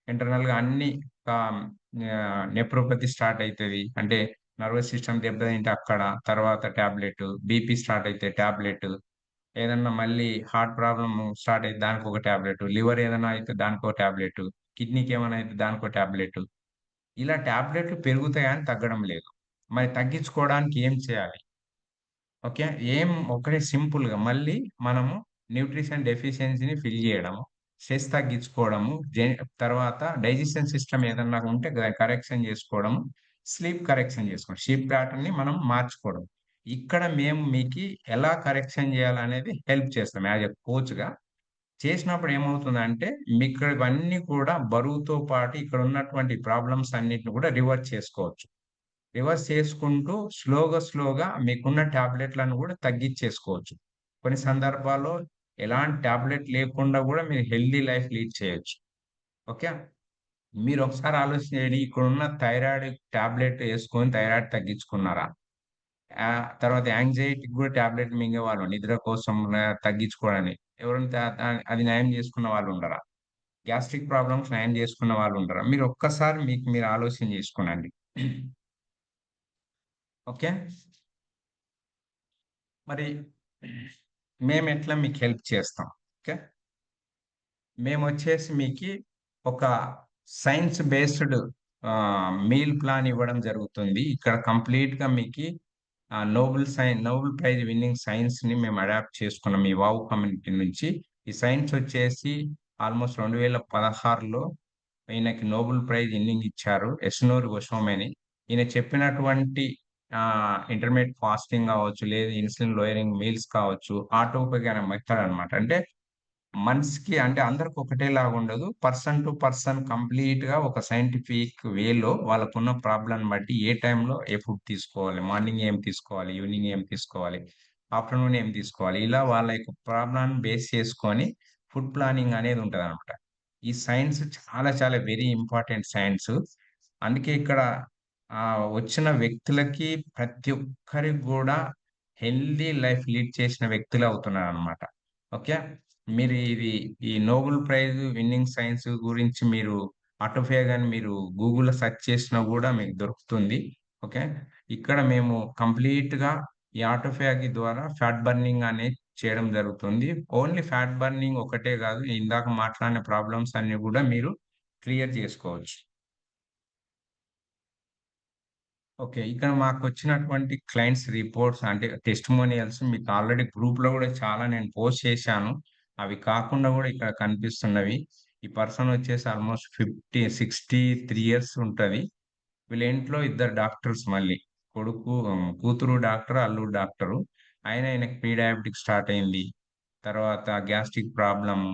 Speaker 1: ఇంటర్నల్‌గా అన్నీ ఆహ్, నెఫ్రోపతి స్టార్ట్ అయితది. అంటే నర్వస్ సిస్టమ్ దెబ్బతింటే అక్కడ, తర్వాత టాబ్లెటు, బీపీ స్టార్ట్ అయితే టాబ్లెటు, ఏదన్నా మళ్ళీ హార్ట్ ప్రాబ్లమ్ స్టార్ట్ అయితే దానికొక టాబ్లెటు, లివర్ ఏదైనా అయితే దానికో టాబ్లెటు, కిడ్నీకేమైనా అయితే దానికో టాబ్లెటు. ఇలా టాబ్లెట్లు పెరుగుతాయి గానీ తగ్గడం లేదు. మరి తగ్గించుకోవడానికి ఏం చేయాలి? ఓకే. ఒకటే సింపుల్‌గా మళ్ళీ మనము న్యూట్రిషన్ డెఫిషియన్సీని ఫిల్ జేయడము, స్ట్రెస్ తగ్గించుకోవడము, తర్వాత డైజెషన్ సిస్టమ్ ఏదన్నా ఉంటే కరెక్షన్ జేసుకోవడము, స్లీప్ కరెక్షన్ జేసుకోవడం. స్లీప్ ప్యాటర్న్‌ని మనం మార్చుకోవడం. ఇక్కడ మేము మీకి ఎలా కరెక్షన్ జేయాలనేది హెల్ప్ చేస్తాం యాస్ ఎ కోచ్‌గా. చేసినప్పుడు ఏమవుతుందంటే, మీకిక్కడ ఇవన్నీ కూడా బరువుతో పాటు ఇక్కడ ఉన్నటువంటి ప్రాబ్లమ్స్ అన్నిటిని కూడా రివర్స్ చేసుకోవచ్చు. రివర్స్ చేసుకుంటూ స్లోగా మీకున్న టాబ్లెట్‌లను గూడా తగ్గిచ్చేసుకోవచ్చు. కొన్ని సందర్భాల్లో ఎలాంటి టాబ్లెట్ లేకుండా గూడా మీరు హెల్తీ లైఫ్ లీడ్ చేయొచ్చు. ఓకే. మీరొకసారి ఆలోచన చేయండి. ఇక్కడున్న థైరాయిడ్ టాబ్లెట్ యేసుకొని థైరాయిడ్ తగ్గించుకున్నారా? తర్వాత యాంక్సైటీకి గూడా టాబ్లెట్ మింగేవాళ్ళు నిద్ర కోసం తగ్గించుకోవడానికి. ఎవరైనా అది నయం చేసుకున్న వాళ్ళుండరా? గ్యాస్ట్రిక్ ప్రాబ్లమ్స్ నయం చేసుకున్న వాళ్ళుండరా? మీరొక్కసారి మీకు మీరు ఆలోచన చేసుకోనండి. ఓకే. మరి మేమెట్లా మీకు హెల్ప్ చేస్తాం. ఓకే. మేమొచ్చేసి మీకి ఒక సైన్స్ బేస్డ్ మీల్ ప్లాన్ ఇవ్వడం జరుగుతుంది. ఇక్కడ కంప్లీట్‌గా మీకి నోబెల్ ప్రైజ్ విన్నింగ్ సైన్స్‌ని మేము అడాప్ట్ చేసుకున్నాం. ఈ వావ్ కమ్యూనిటీ నుంచి. ఈ సైన్స్ వచ్చేసి ఆల్‌మోస్ట్ 2016లో ఈయనకి నోబెల్ ప్రైజ్ విన్నింగ్ ఇచ్చారు. యసునోరి గోస్వామి. ఈయన చెప్పినటువంటి ఇంటర్మిటెంట్ ఫాస్టింగ్ కావచ్చు, లేదా ఇన్సులిన్ లోయరింగ్ మీల్స్ కావచ్చు, ఆటోపేగ్ అనే మెథడ్ అన్నమాట. అంటే మనిషికి అంటే అందరికి ఒకటేలాగుండదు. పర్సన్ టు పర్సన్ కంప్లీట్‌గా ఒక సైంటిఫిక్ వేలో వాళ్ళకున్న ప్రాబ్లమ్‌ని బట్టి ఏ టైంలో ఏ ఫుడ్ తీసుకోవాలి, మార్నింగ్ ఏం తీసుకోవాలి, ఈవినింగ్ ఏం తీసుకోవాలి, ఆఫ్టర్‌నూన్ ఏం తీసుకోవాలి. ఇలా వాళ్ళ యొక్క ప్రాబ్లమ్‌ని బేస్ చేసుకొని ఫుడ్ ప్లానింగ్ అనేది ఉంటదనమాట. ఈ సైన్స్ చాలా చాలా వెరీ ఇంపార్టెంట్ సైన్స్. అందుకే ఇక్కడ వచ్చిన వ్యక్తులకి ప్రతి ఒక్కరికి గూడా హెల్తీ లైఫ్ లీడ్ చేసిన వ్యక్తులే అవుతున్నారనమాట. ఓకే. మీరు ఇది ఈ నోబెల్ ప్రైజ్ విన్నింగ్ సైన్స్ గురించి మీరు ఆటోఫే గాని మీరు గూగుల్‌లో సెర్చ్ చేసినా గూడా మీకు దొరుకుతుంది. ఓకే. ఇక్కడ మేము కంప్లీట్‌గా ఈ ఆటోఫాగీ ద్వారా ఫ్యాట్ బర్నింగ్ అనేది చేయడం జరుగుతుంది. ఓన్లీ ఫ్యాట్ బర్నింగ్ ఒకటే గాదు. ఇందాక మాట్లాడిన ప్రాబ్లమ్స్ అన్నీ గూడా మీరు క్లియర్ జేసుకోవచ్చు. ఓకే. ఇక్కడ మాకొచ్చినటువంటి క్లయింట్స్ రిపోర్ట్స్ అంటే టెస్టిమోనియల్స్ మీకు ఆల్రెడీ గ్రూప్‌లో గూడా చాలా నేను పోస్ట్ చేశాను. అవి కాకుండా గూడా ఇక్కడ కనిపిస్తున్నవి. ఈ పర్సన్ వచ్చేసి ఆల్‌మోస్ట్ 63 ఇయర్స్ ఉంటది. వీళ్ళ ఇంట్లో ఇద్దరు డాక్టర్స్ మళ్ళీ. కూతురు డాక్టర్, అల్లుడు డాక్టరు. ఆయనకి ప్రీ డయాబెటిక్ స్టార్ట్ అయింది. తర్వాత గ్యాస్ట్రిక్ ప్రాబ్లము,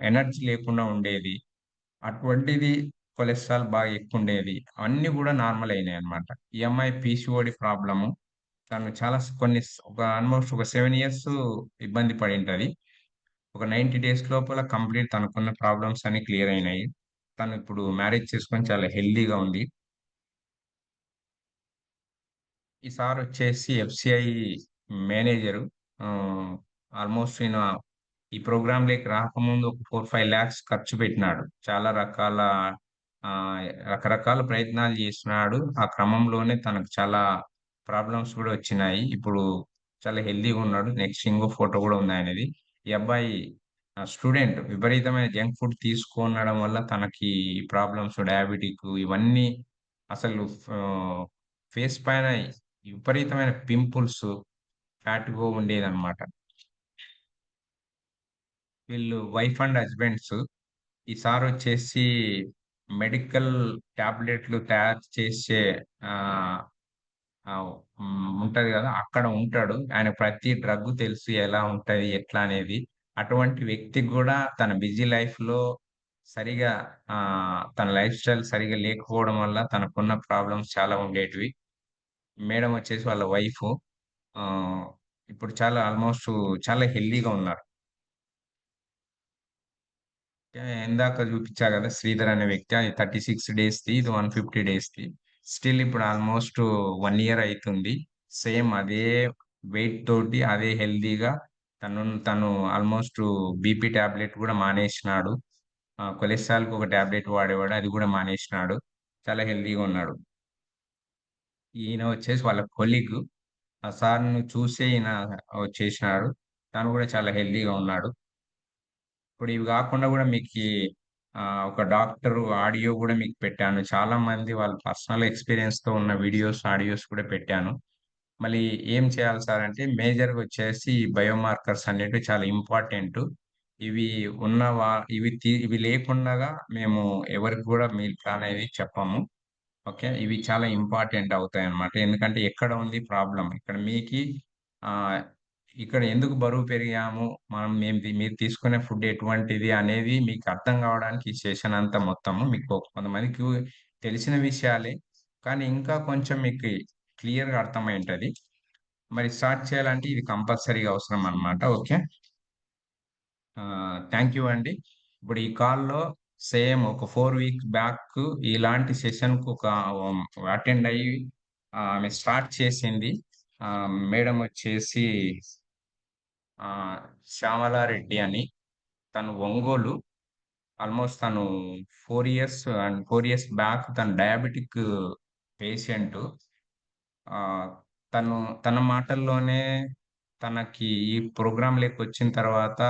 Speaker 1: ఎనర్జీ లేకుండా ఉండేది. అటువంటిది కొలెస్ట్రాల్ బాగా ఎక్కువుండేది. అన్నీ గూడా నార్మల్ అయినాయన్నమాట. ఈ అమ్మాయి పీసీఓడీ ప్రాబ్లము. తను చాలా ఒక ఆల్‌మోస్ట్ ఒక 7 ఇయర్స్ ఇబ్బంది పడింటది. ఒక 90 డేస్ లోపల కంప్లీట్ తనకున్న ప్రాబ్లమ్స్ అన్నీ క్లియర్ అయినాయి. తను ఇప్పుడు మ్యారేజ్ చేసుకొని చాలా హెల్తీగా ఉంది. ఈ సారొచ్చేసి ఎఫ్‌సిఐ మేనేజరు. ఆహ్, ఆల్‌మోస్ట్ ఈయన ఈ ప్రోగ్రామ్‌లోకి రాకముందు ఒక 4, 5 లాక్స్ ఖర్చు పెట్టినాడు. చాలా రకాల ఆహ్, రకరకాల ప్రయత్నాలు చేసినాడు. ఆ క్రమంలోనే తనకు చాలా ప్రాబ్లమ్స్ కూడా వచ్చినాయి. ఇప్పుడు చాలా హెల్తీగా ఉన్నాడు. నెక్స్ట్ ఇంకో ఫోటో కూడా ఉంది ఆయనది. ఈ అబ్బాయి స్టూడెంట్ విపరీతమైన జంక్ ఫుడ్ తీసుకొనడం వల్ల తనకి ప్రాబ్లమ్స్ డయాబెటిక్ ఇవన్నీ అసలు ఫేస్ పైన విపరీతమైన పింపుల్స్, ఫ్యాట్‌గా ఉండేదన్నమాట. వీళ్ళు వైఫ్ అండ్ హస్బాండ్స్. ఈ సారొచ్చేసి మెడికల్ టాబ్లెట్‌లు తయారు చేసే ఆహ్, ఉంటది గదా! అక్కడ ఉంటాడు. ఆయన ప్రతి డ్రగ్ తెలుసు ఎలా ఉంటది, ఎట్లా అనేది. అటువంటి వ్యక్తికి గూడా తన బిజీ లైఫ్‌లో సరిగా తన లైఫ్ స్టైల్ సరిగ్గా లేకపోవడం వల్ల తనకున్న ప్రాబ్లమ్స్ చాలా ఉండేటివి. మేడమ్ వచ్చేసి వాళ్ళ వైఫు. ఆహ్, ఇప్పుడు చాలా ఆల్‌మోస్ట్ చాలా హెల్తీగా ఉన్నారు. ఇందాక చూపిచ్చా గదా! శ్రీధర్ అనే వ్యక్తి. అది 36 డేస్‌ది. ఇది 150 డేస్‌ది. స్టిల్ ఇప్పుడు ఆల్‌మోస్ట్ 1 ఇయర్ అయితుంది. సేమ్ అదే వెయిట్ తోటి, అదే హెల్తీగా తను ఆల్‌మోస్ట్ బీపీ టాబ్లెట్ గూడా మానేసినాడు. కొలెస్ట్రాల్‌కి ఒక టాబ్లెట్ వాడేవాడు. అది గూడా మానేసినాడు. చాలా హెల్తీగా ఉన్నాడు. ఈయన వచ్చేసి వాళ్ళ కొలీగ్. ఆ సార్‌ని చూసే ఈయన వచ్చేసినాడు. తను గూడా చాలా హెల్తీగా ఉన్నాడు. ఇప్పుడు ఇవి గాకుండా గూడా ఒక డాక్టరు ఆడియో గూడా మీకు పెట్టాను. చాలా మంది వాళ్ళ పర్సనల్ ఎక్స్‌పీరియన్స్‌తో ఉన్న వీడియోస్, ఆడియోస్ కూడా పెట్టాను. మళ్ళీ ఏం చేయాలి సార్ అంటే మేజర్‌గా వచ్చేసి బయోమార్కర్స్ అనేటివి చాలా ఇంపార్టెంటు. ఇవి ఉన్నవా ఇవి లేకుండగా మేము ఎవరికి గూడా మీల్ ప్లాన్ అనేది చెప్పము. ఓకే. ఇవి చాలా ఇంపార్టెంట్ అవుతాయన్నమాట. ఎందుకంటే ఎక్కడ ఉంది ప్రాబ్లమ్? ఆహ్, ఇక్కడ ఎందుకు బరువు పెరిగాము? మీరు తీసుకునే ఫుడ్ ఎటువంటిది అనేది మీకు అర్థం కావడానికి ఈ సెషన్ అంతా మొత్తము మీకు కొంతమందికి తెలిసిన విషయాలే. కానీ ఇంకా కొంచెం మీకు క్లియర్‌గా అర్థమై ఉంటది. మరి స్టార్ట్ చేయాలంటే ఇది కంపల్సరీగా అవసరం అన్నమాట. ఓకే. థ్యాంక్ యూ అండి. ఇప్పుడు ఈ కాల్‌లో సేమ్ ఒక 4 వీక్స్ బ్యాక్ ఇలాంటి సెషన్‌కి ఒక అటెండ్ అయ్యి ఆమె స్టార్ట్ చేసింది. మేడమ్ వచ్చేసి ఆహ్, శ్యామలారెడ్డి అని. తను ఒంగోలు. ఆల్‌మోస్ట్ తను 4 ఇయర్స్ బ్యాక్ తను డయాబెటిక్ పేషెంటు. ఆహ్, తను తన మాటల్లోనే తనకి ఈ ప్రోగ్రామ్‌లోకొచ్చిన తర్వాత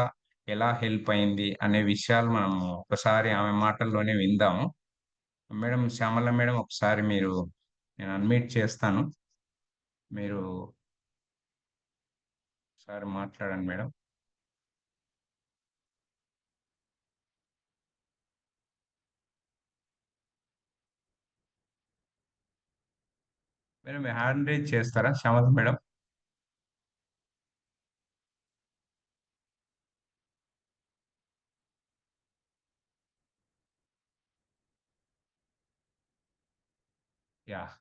Speaker 1: ఎలా హెల్ప్ అయింది అనే విషయాలు మనము ఒకసారి ఆమె మాటల్లోనే విందాము. మేడం శ్యామల మేడం ఒకసారి నేను అన్‌మ్యూట్ చేస్తాను. మీరు ఒకసారి మాట్లాడండి మేడం. మేడం మీ హ్యాండ్ రైజ్ చేస్తారా శ్యామల మేడం? యాహ్!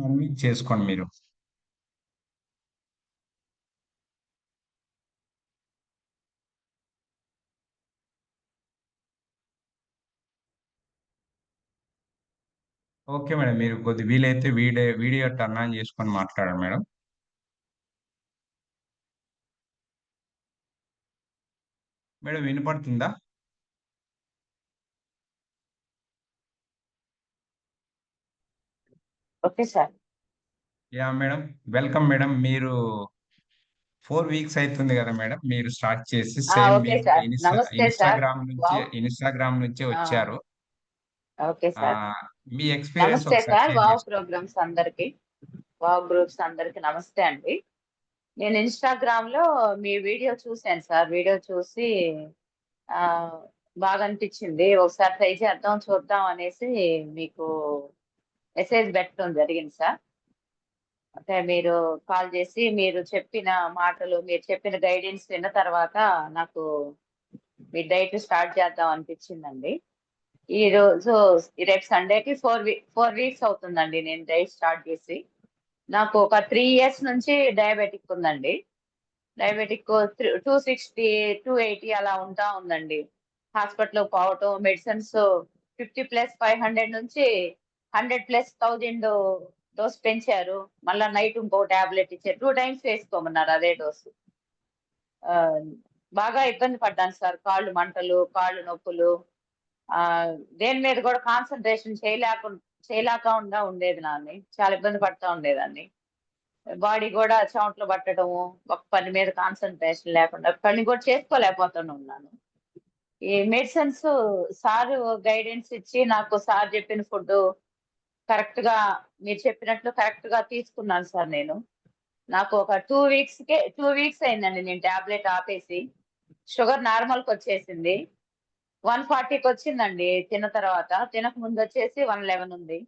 Speaker 1: అన్‌మ్యూట్ చేసుకోండి మీరు. Okay madam. మీరు వీలైతే వీడియో టర్న్ ఆన్ చేసుకొని మాట్లాడండి మేడం. మేడం వినపడుతుందా?
Speaker 2: Okay sir.
Speaker 1: Yeah! Madam. Welcome madam. మీరు 4 వీక్స్ అయితుంది గదా మేడం! మీరు స్టార్ట్ చేసి సేమ్
Speaker 2: ఓకే
Speaker 1: మీరు కూడా
Speaker 2: సార్. నమస్తే సార్. వావ్!
Speaker 1: ఇన్‌స్టాగ్రామ్ నుంచే
Speaker 2: ఆ!
Speaker 1: వచ్చారు.
Speaker 2: Okay sir.
Speaker 1: మీ ఎక్స్‌పీరియన్స్
Speaker 2: నమస్తే
Speaker 1: ఒకసారి
Speaker 2: సార్.
Speaker 1: షేర్
Speaker 2: వావ్
Speaker 1: చేసుకోండి.
Speaker 2: ప్రోగ్రామ్స్ అందరికి, వావ్ గ్రూప్స్ అందరికి నమస్తే అండి. నేను ఇన్‌స్టాగ్రామ్‌లో మీ వీడియో చూసాను సార్. వీడియో చూసి ఆహ్, బాగా అనిపించింది. ఒకసారి ట్రై చేద్దాం, చూద్దాం అనేసి మీకు మెసేజ్ పెట్టడం జరిగింది సార్. అంటే మీరు కాల్ చేసి మీరు చెప్పిన మాటలు, మీరు చెప్పిన గైడెన్స్ విన్న తర్వాత నాకు మీ డైట్ స్టార్ట్ చేద్దాం అనిపించిందండి. ఈరోజు రేపు సండేకి 4 వీక్స్ అవుతుందండి నేను డైట్ స్టార్ట్ చేసి. నాకు ఒక 3 ఇయర్స్ నుంచి డయాబెటిక్ ఉందండి. డయాబెటిక్ 260, 280 అలా ఉంటా ఉందండి. హాస్పిటల్‌కి పోవటం, మెడిసిన్స్ 50+500 నుంచి 100+1000 డోస్ పెంచారు. మళ్ళా నైట్ ఇంకో టాబ్లెట్ ఇచ్చారు. 2 టైమ్స్ వేసుకోమన్నారు అదే డోసు. ఆహ్, బాగా ఇబ్బంది పడ్డాను సార్. కాళ్ళు మంటలు, కాళ్ళు నొప్పులు. దేని మీద కూడా కాన్సంట్రేషన్ చేయలేకుండా ఉండేది నాన్ని. చాలా ఇబ్బంది పడతా ఉండేదాన్ని. బాడీ గూడా చెమటలు పట్టడము, ఒక పని మీద కాన్సంట్రేషన్ లేకుండా పని కూడా చేసుకోలేకపోతూనే ఉన్నాను. ఈ మెడిసిన్స్ సారు గైడెన్స్ ఇచ్చి నాకు సార్ చెప్పిన ఫుడ్డు కరెక్ట్‌గా మీరు చెప్పినట్లు కరెక్ట్‌గా తీసుకున్నాను సార్ నేను. నాకు ఒక 2 వీక్స్ అయిందండి నేను టాబ్లెట్ ఆపేసి. షుగర్ నార్మల్‌కొచ్చేసింది. 140కొచ్చిందండి తిన్న తర్వాత. తినక ముందొచ్చేసి 111 ఉంది.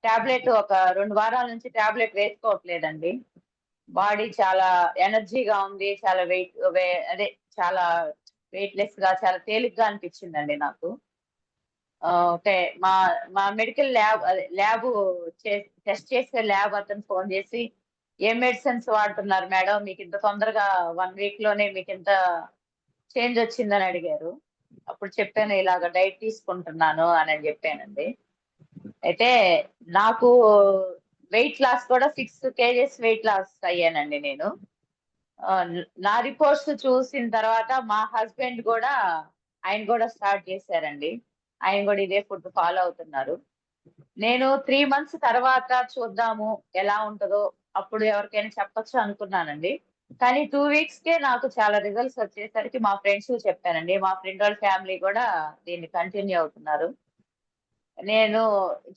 Speaker 2: టాబ్లెట్ ఒక 2 వారాల నుంచి టాబ్లెట్ వేసుకోవట్లేదండి. బాడీ చాలా ఎనర్జీగా ఉంది. చాలా అదే చాలా వెయిట్‌లెస్‌గా చాలా తేలిగ్గా అనిపించిందండి నాకు. ఓకే. మా మా మెడికల్ ల్యాబ్ అదే ల్యాబు టెస్ట్ చేసే ల్యాబ్ అతను ఫోను చేసి, "ఏం మెడిసిన్స్ వాడుతున్నారు మేడం? మీకింత తొందరగా 1 వీక్‌లోనే మీకింత చేంజ్ వచ్చిందని" అడిగారు. అప్పుడు చెప్పాను ఇలాగ డైట్ తీసుకుంటున్నాను అనని చెప్పానండి. అయితే నాకు వెయిట్ లాస్ కూడా 6 కేజీస్ వెయిట్ లాస్ అయ్యానండి నేను. నా రిపోర్ట్స్ చూసిన తర్వాత మా హస్బెండ్ గూడా ఆయన గూడా స్టార్ట్ చేశారండి. ఆయన గూడా ఇదే ఫుడ్ ఫాలో అవుతున్నారు. నేను 3 మంత్స్ తర్వాత చూద్దాము ఎలా ఉంటదో, అప్పుడు ఎవరికైనా చెప్పొచ్చు అనుకున్నానండి. కానీ 2 వీక్స్కే నాకు చాలా రిజల్ట్స్ వచ్చేసరికి మా ఫ్రెండ్స్ చెప్పానండి. మా ఫ్రెండ్ వాళ్ళ ఫ్యామిలీ కూడా దీన్ని కంటిన్యూ అవుతున్నారు. నేను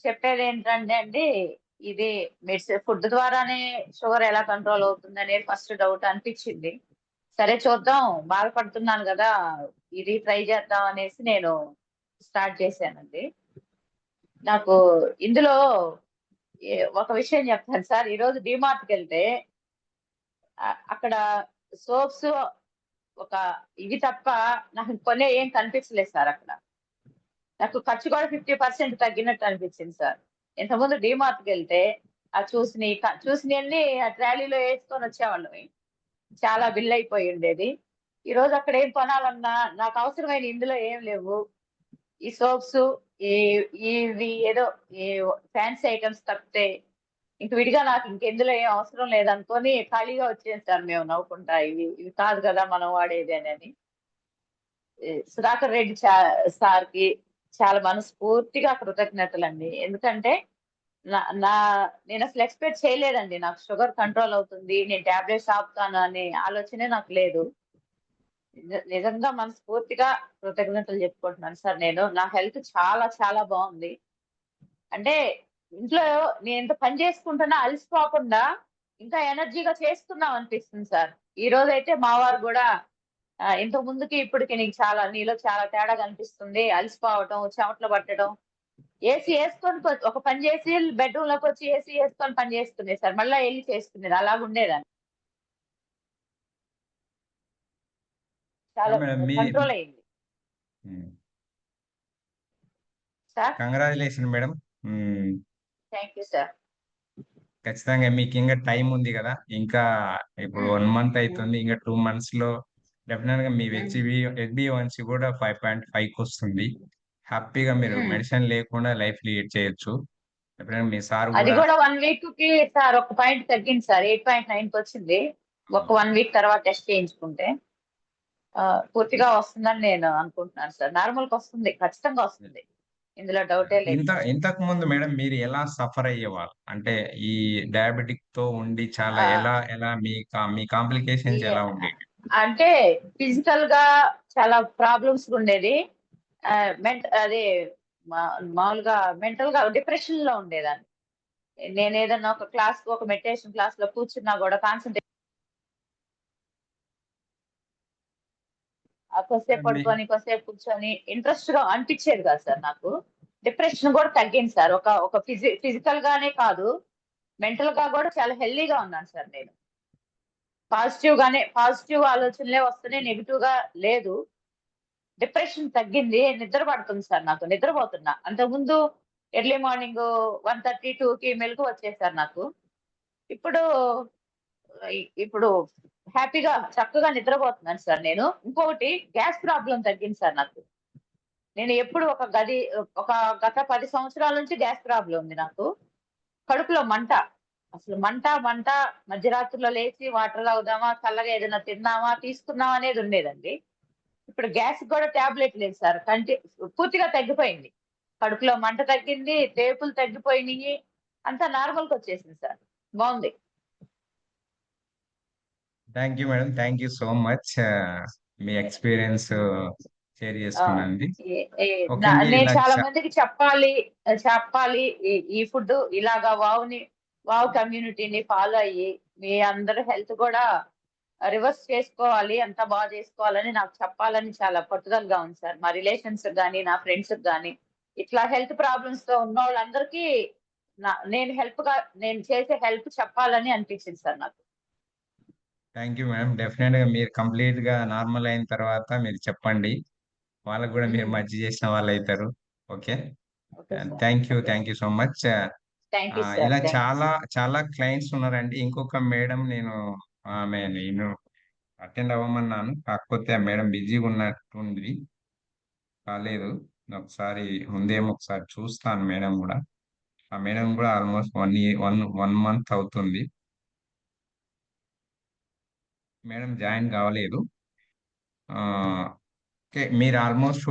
Speaker 2: చెప్పేది ఏంటంటే అండి, ఇది ఫుడ్ ద్వారానే షుగర్ ఎలా కంట్రోల్ అవుతుందనే ఫస్ట్ డౌట్ అనిపించింది. సరే చూద్దాం, బాధపడుతున్నాను కదా, ఇది ట్రై చేద్దాం అనేసి నేను స్టార్ట్ చేశానండి. నాకు ఇందులో ఒక విషయం చెప్తాను సార్. ఈరోజు డీమార్ట్కి వెళ్తే అక్కడ సోప్స్ ఒక ఇవి తప్ప నాకు కొనే ఏం కనిపించలేదు సార్ అక్కడ. నాకు ఖర్చు కూడా 50% తగ్గినట్టు అనిపించింది సార్. ఇంతకుముందు డీమార్ట్కి వెళ్తే ఆ చూసినవన్నీ ఆ ట్రాలీలో వేసుకొని వచ్చేవాళ్ళం. చాలా బిల్ అయిపోయి ఉండేది. ఈ రోజు అక్కడ ఏం కొనాలన్నా నాకు అవసరమైన ఇందులో ఏం లేవు. ఈ సోప్స్, ఈ ఇవి ఏదో ఈ ఫ్యాన్సీ ఐటమ్స్ తప్పితే ఇంక విడిగా నాకు ఇంకెందులో ఏం అవసరం లేదనుకొని ఖాళీగా వచ్చేది సార్ మేము నవ్వుకుంటా. ఇవి ఇవి కాదు కదా మనం వాడేది అని. సుధాకర్ రెడ్డి సార్కి చాలా మనస్ఫూర్తిగా కృతజ్ఞతలండి. ఎందుకంటే నా నా నేను అసలు ఎక్స్పెక్ట్ చేయలేదండి. నాకు షుగర్ కంట్రోల్ అవుతుంది, నేను టాబ్లెట్స్ ఆపుతాను అనే ఆలోచనే నాకు లేదు. నిజంగా మనస్ఫూర్తిగా కృతజ్ఞతలు చెప్పుకుంటున్నాను సార్ నేను. నా హెల్త్ చాలా చాలా బాగుంది. అంటే ఇంట్లో నేను ఎంత పని చేసుకుంటున్నా అలసిపోకుండా ఇంకా ఎనర్జీగా చేసుకుందాం అనిపిస్తుంది సార్. ఈ రోజైతే మా వారు కూడా ఇంతకు ముందుకి ఇప్పటికి నీలో చాలా తేడా కనిపిస్తుంది. అలసిపోవటం, చెమటలు పట్టడం. ఏసీ యేసుకొని ఒక పని చేసి బెడ్‌రూమ్‌లోకి వచ్చి ఏసీ యేసుకొని పని చేసుకునేది సార్. మళ్ళా ఎళ్లి చేసుకునేది. అలాగుండేదాన్ని. చాలా
Speaker 1: మేడం మీ
Speaker 2: కంట్రోల్ అయింది. Sir
Speaker 1: congratulation madam.
Speaker 2: Thank you sir.
Speaker 1: ఖచ్చితంగా మీకు ఇంకా టైం ఉంది కదా, ఇంకా ఇప్పుడు
Speaker 2: హ్మ్.
Speaker 1: 1 మంత్
Speaker 2: హ్మ్.
Speaker 1: అవుతుంది, ఇంకా 2 మంత్స్ లో డెఫినెట్ గా మీ
Speaker 2: హ్మ్.
Speaker 1: హెచ్బిఓన్సి కూడా 5.5కి వస్తుంది. హ్యాపీగా మీరు
Speaker 2: హ్మ్.
Speaker 1: మెడిసిన్ లేకుండా లైఫ్ లీడ్ చేయొచ్చు. డెఫినెట్ మీ సార్
Speaker 2: అది
Speaker 1: కూడా.
Speaker 2: కూడా 1 వీక్‌కి సార్ ఒక పాయింట్ తగ్గింది సార్. 8.9కొచ్చింది. ఒక 1 వీక్ తర్వాత టెస్ట్ చేయించుకుంటే. పూర్తిగా వస్తుందని నేను అనుకుంటున్నాను సార్. నార్మల్‌కొస్తుంది. ఖచ్చితంగా వస్తుంది. ఇందులో డౌటే లేదు సార్.
Speaker 1: ఇంతకు ముందు మేడం మీరు ఎలా సఫర్ అయ్యేవాళ్ళు, అంటే ఈ డయాబెటిక్ తో ఉండి చాలా ఎలా
Speaker 2: ఆహ్,
Speaker 1: ఎలా మీ
Speaker 2: ఈ
Speaker 1: కాంప్లికేషన్స్ ఎలా ఉండేవి?
Speaker 2: అంటే ఫిజికల్‌గా చాలా ప్రాబ్లమ్స్ ఉండేది. అదే మా మామూలుగా మెంటల్‌గా డిప్రెషన్‌లో ఉండేదాన్ని. నేనేదన్నా ఒక మెడిటేషన్ క్లాస్‌లో కూర్చున్నా గూడా కొద్దిసేపు
Speaker 1: మీ
Speaker 2: పడుకొని, కొద్దిసేపు కూర్చొని ఇంట్రెస్ట్‌గా అనిపిచ్చేది కాదు సార్ నాకు. డిప్రెషన్ గూడా తగ్గింది సార్. ఒక ఒక ఫిజికల్ గానే కాదు, మెంటల్‌గా గూడా చాలా హెల్తీగా ఉన్నాను సార్ నేను. పాజిటివ్ ఆలోచనలే వస్తున్నాయి. నెగెటివ్‌గా లేదు. డిప్రెషన్ తగ్గింది. నిద్ర పడుతుంది సార్ నాకు. నిద్రపోతున్నా. అంతకుముందు ఎర్లీ మార్నింగ్ 1:30, 2కి మెలుకువ వచ్చేది సార్ నాకు. ఇప్పుడు ఇప్పుడు హ్యాపీగా చక్కగా నిద్రపోతున్నాను సార్ నేను. ఇంకొకటి గ్యాస్ ప్రాబ్లమ్ తగ్గింది సార్ నాకు. నేను ఎప్పుడు ఒక గత 10 సంవత్సరాల నుంచి గ్యాస్ ప్రాబ్లమ్ ఉంది నాకు. కడుపులో మంట. అసలు మంట మధ్యరాత్రిలో లేచి వాటర్ తాగుదామా, చల్లగా ఏదైనా తిందామా, తీసుకుందామా అనేది ఉండేదండి. ఇప్పుడు గ్యాస్‌కి గూడా టాబ్లెట్ లేదు సార్. పూర్తిగా తగ్గిపోయింది. కడుపులో మంట తగ్గింది, తేపులు తగ్గిపోయినియి. అంతా నార్మల్‌కొచ్చేసింది సార్. బావుంది.
Speaker 1: Thank you madam, thank you so much. Me experience share
Speaker 2: ఆ!
Speaker 1: చేసుకున్నందుకు.
Speaker 2: ఏ ఏ
Speaker 1: ఓకే అండి,
Speaker 2: నేను
Speaker 1: ఇలా
Speaker 2: చాలా మందికి చెప్పాలి. ఈ ఫుడ్డు ఇలాగా వావ్ కమ్యూనిటీని ఫాలో అయ్యి, మీ అందరి హెల్త్ గూడా రివర్స్ చేసుకోవాలి. అంతా చేసుకోవాలని నాకు చెప్పాలని చాలా పట్టుదలగా ఉంది సార్. మా రిలేషన్స్‌కి గాని, నా ఫ్రెండ్స్‌కి గాని, ఇట్లా హెల్త్ ప్రాబ్లమ్స్‌తో ఉన్నోళ్ళందరికీ న నేను హెల్ప్‌గా నేను చేసే హెల్ప్ చెప్పాలని అనిపించింది సార్ నాకు.
Speaker 1: Thank you madam. డెఫినెట్ గా మీరు కంప్లీట్ గా నార్మల్ అయిన తర్వాత మీరు చెప్పండి. వాళ్ళకు కూడా మీరు
Speaker 2: హ్మ్.
Speaker 1: మంచి చేసిన వాళ్ళు అవుతారు. Okay.
Speaker 2: Okay sir. Okay
Speaker 1: thank
Speaker 2: sir.
Speaker 1: You so much.
Speaker 2: Thank you sir.
Speaker 1: ఇలా
Speaker 2: థాంక్ యూ
Speaker 1: చాలా
Speaker 2: సార్.
Speaker 1: చాలా క్లయింట్స్ ఉన్నారండి. ఇంకొక మేడం నేను అటెండ్ అవ్వమన్నాను, కాకపోతే ఆ మేడం బిజీగా ఉన్నట్టుంది, కాలేదు. ఒకసారి ఉందేమో ఒకసారి చూస్తాను మేడం కూడా. ఆ మేడం కూడా ఆల్మోస్ట్ 1 మంత్ అవుతుంది మేడం జాయిన్ కావలేదు. ఆ, ఓకే. మీరు ఆల్మోస్ట్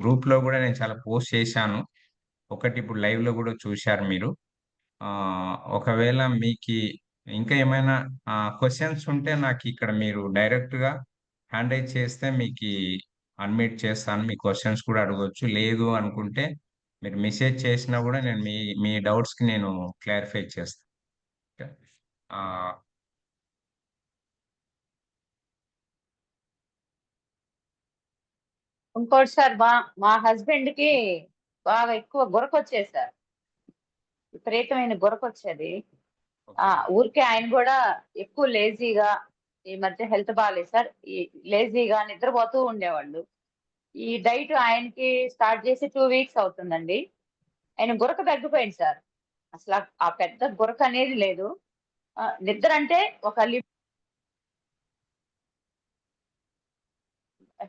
Speaker 1: గ్రూప్ లో కూడా నేను చాలా పోస్ట్ చేశాను. ఒకటి ఇప్పుడు లైవ్ లో కూడా చూశారు మీరు. ఒకవేళ మీకు ఇంకా ఏమైనా క్వశ్చన్స్ ఉంటే నాకు ఇక్కడ మీరు డైరెక్ట్గా హ్యాండ్ రైజ్ చేస్తే మీకు అన్మిట్ చేస్తాను. మీ క్వశ్చన్స్ కూడా అడగవచ్చు. లేదు అనుకుంటే మీరు మెసేజ్ చేసినా కూడా నేను మీ మీ డౌట్స్కి నేను క్లారిఫై చేస్తాను. ఓకే. ఆ,
Speaker 2: ఇంకోటి సార్, మా మా హస్బెండ్ కి బాగా ఎక్కువ గురకొచ్చేది సార్. విపరీతమైన గురకొచ్చేది. ఆ
Speaker 1: ఓకే.
Speaker 2: ఊరికే ఆయన కూడా ఎక్కువ లేజీగా, ఈ మధ్య హెల్త్ బాగాలేదు సార్, ఈ లేజీగా నిద్రపోతూ ఉండేవాళ్ళు. ఈ డైట్ ఆయనకి స్టార్ట్ చేసి 2 వీక్స్ అవుతుందండి. ఆయన గురక తగ్గిపోయింది సార్. అసలు ఆ పెద్ద గురక అనేది లేదు. నిద్ర అంటే ఒక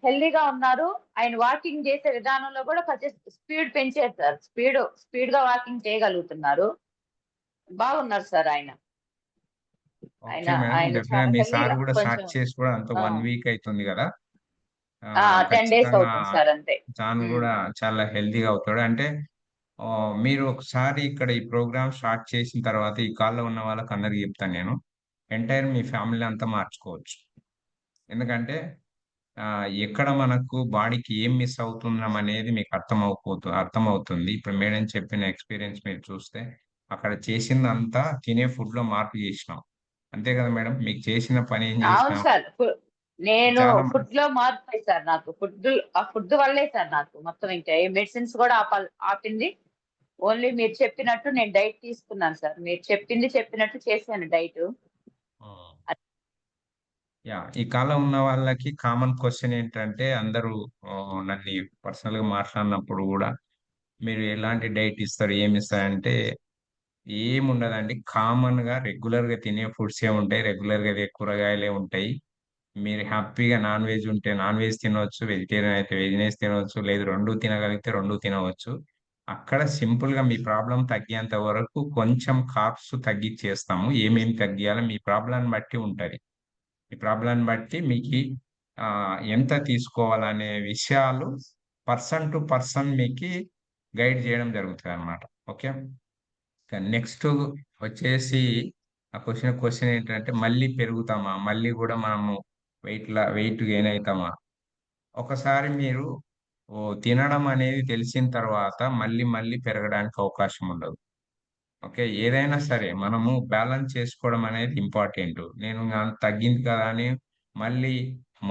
Speaker 2: హెల్దీగా ఉన్నారు. ఆయన వాకింగ్ చేసే విధానంలో కూడా కొంచెం స్పీడ్ పెంచారు సార్. స్పీడ్ గా వాకింగ్ చేయగలుగుతున్నారు. బాగున్నారు సార్ ఆయన. ఆయన
Speaker 1: ఓకే మేడం,
Speaker 2: ఆయన
Speaker 1: డెఫినెట్
Speaker 2: చాలా
Speaker 1: మీ సార్
Speaker 2: హెల్దీగా
Speaker 1: కూడా స్టార్ట్
Speaker 2: కొంచెం.
Speaker 1: చేసి కూడా అంత
Speaker 2: ఆ
Speaker 1: 1 వీక్ అవుతుంది కదా.
Speaker 2: 10 డేస్
Speaker 1: ఖచ్చితంగా
Speaker 2: అవుతుంది సార్ అంతే.
Speaker 1: తాను
Speaker 2: ఉమ్.
Speaker 1: కూడా చాలా హెల్తీగా అవుతాడు. అంటే మీరు ఒకసారి ఇక్కడ ఈ ప్రోగ్రామ్ స్టార్ట్ చేసిన తర్వాత ఈ కాల్లో ఉన్న వాళ్ళకి అందరికి చెప్తాను నేను, ఎంటైర్ మీ ఫ్యామిలీ అంతా మార్చుకోవచ్చు. ఎందుకంటే ఎక్కడ మనకు బాడీకి ఏం మిస్ అవుతున్నాం అనేది మీకు అర్థమవుతుంది. ఇప్పుడు మేడం చెప్పిన ఎక్స్పీరియన్స్ మీరు చూస్తే అక్కడ చేసిందంతా తినే ఫుడ్ లో మార్పు చేసినాం. అంతే కదా మేడం, మీకు చేసిన పని ఏం
Speaker 2: అవును
Speaker 1: చేసినాం
Speaker 2: సార్. నేను
Speaker 1: చాలా
Speaker 2: ఫుడ్ లో మార్పు సార్. నాకు ఆ ఫుడ్ వల్లే సార్ నాకు మొత్తం ఇంకా ఏ మెడిసిన్స్ కూడా ఆపింది. ఓన్లీ మీరు చెప్పినట్టు నేను డైట్ తీసుకున్నాను సార్. మీరు చెప్పినట్టు చేశాను డైట్.
Speaker 1: యా, ఈ కాలం ఉన్న వాళ్ళకి కామన్ క్వశ్చన్ ఏంటంటే అందరూ నన్ను పర్సనల్ గా మాట్లాడినప్పుడు కూడా మీరు ఎలాంటి డైట్ ఇస్తారు, ఏమి ఇస్తారంటే ఏముండదండి. కామన్ గా రెగ్యులర్ గా తినే ఫుడ్స్ ఏ ఉంటాయి. రెగ్యులర్ గా తినే కూరగాయలే ఉంటాయి. మీరు హ్యాపీగా నాన్ వెజ్ ఉంటే నాన్ వెజ్ తినవచ్చు, వెజిటేరియన్ అయితే వెజిటేరియన్ తినవచ్చు, లేదు రెండు తినగలిగితే రెండు తినవచ్చు. అక్కడ సింపుల్ గా మీ ప్రాబ్లం తగ్గేంత వరకు కొంచెం కార్బ్స్ తగ్గించేస్తాము. ఏమేమి తగ్గియాలో మీ ప్రాబ్లాన్ని బట్టి ఉంటది. ఈ ప్రాబ్లాన్ని బట్టి మీకు ఎంత తీసుకోవాలనే విషయాలు పర్సన్ టు పర్సన్ మీకు గైడ్ చేయడం జరుగుతుంది అనమాట. ఓకే. నెక్స్ట్ వచ్చేసి ఆ క్వశ్చన్ ఏంటంటే మళ్ళీ పెరుగుతామా, మళ్ళీ కూడా మనము వెయిట్ గెయిన్ అవుతామా? ఒకసారి మీరు తినడం అనేది తెలిసిన తర్వాత మళ్ళీ మళ్ళీ పెరగడానికి అవకాశం ఉండదు. ఓకే. ఏదైనా సరే మనము బ్యాలెన్స్ చేసుకోవడం అనేది ఇంపార్టెంట్. నేను తగ్గింది కదా అని మళ్ళీ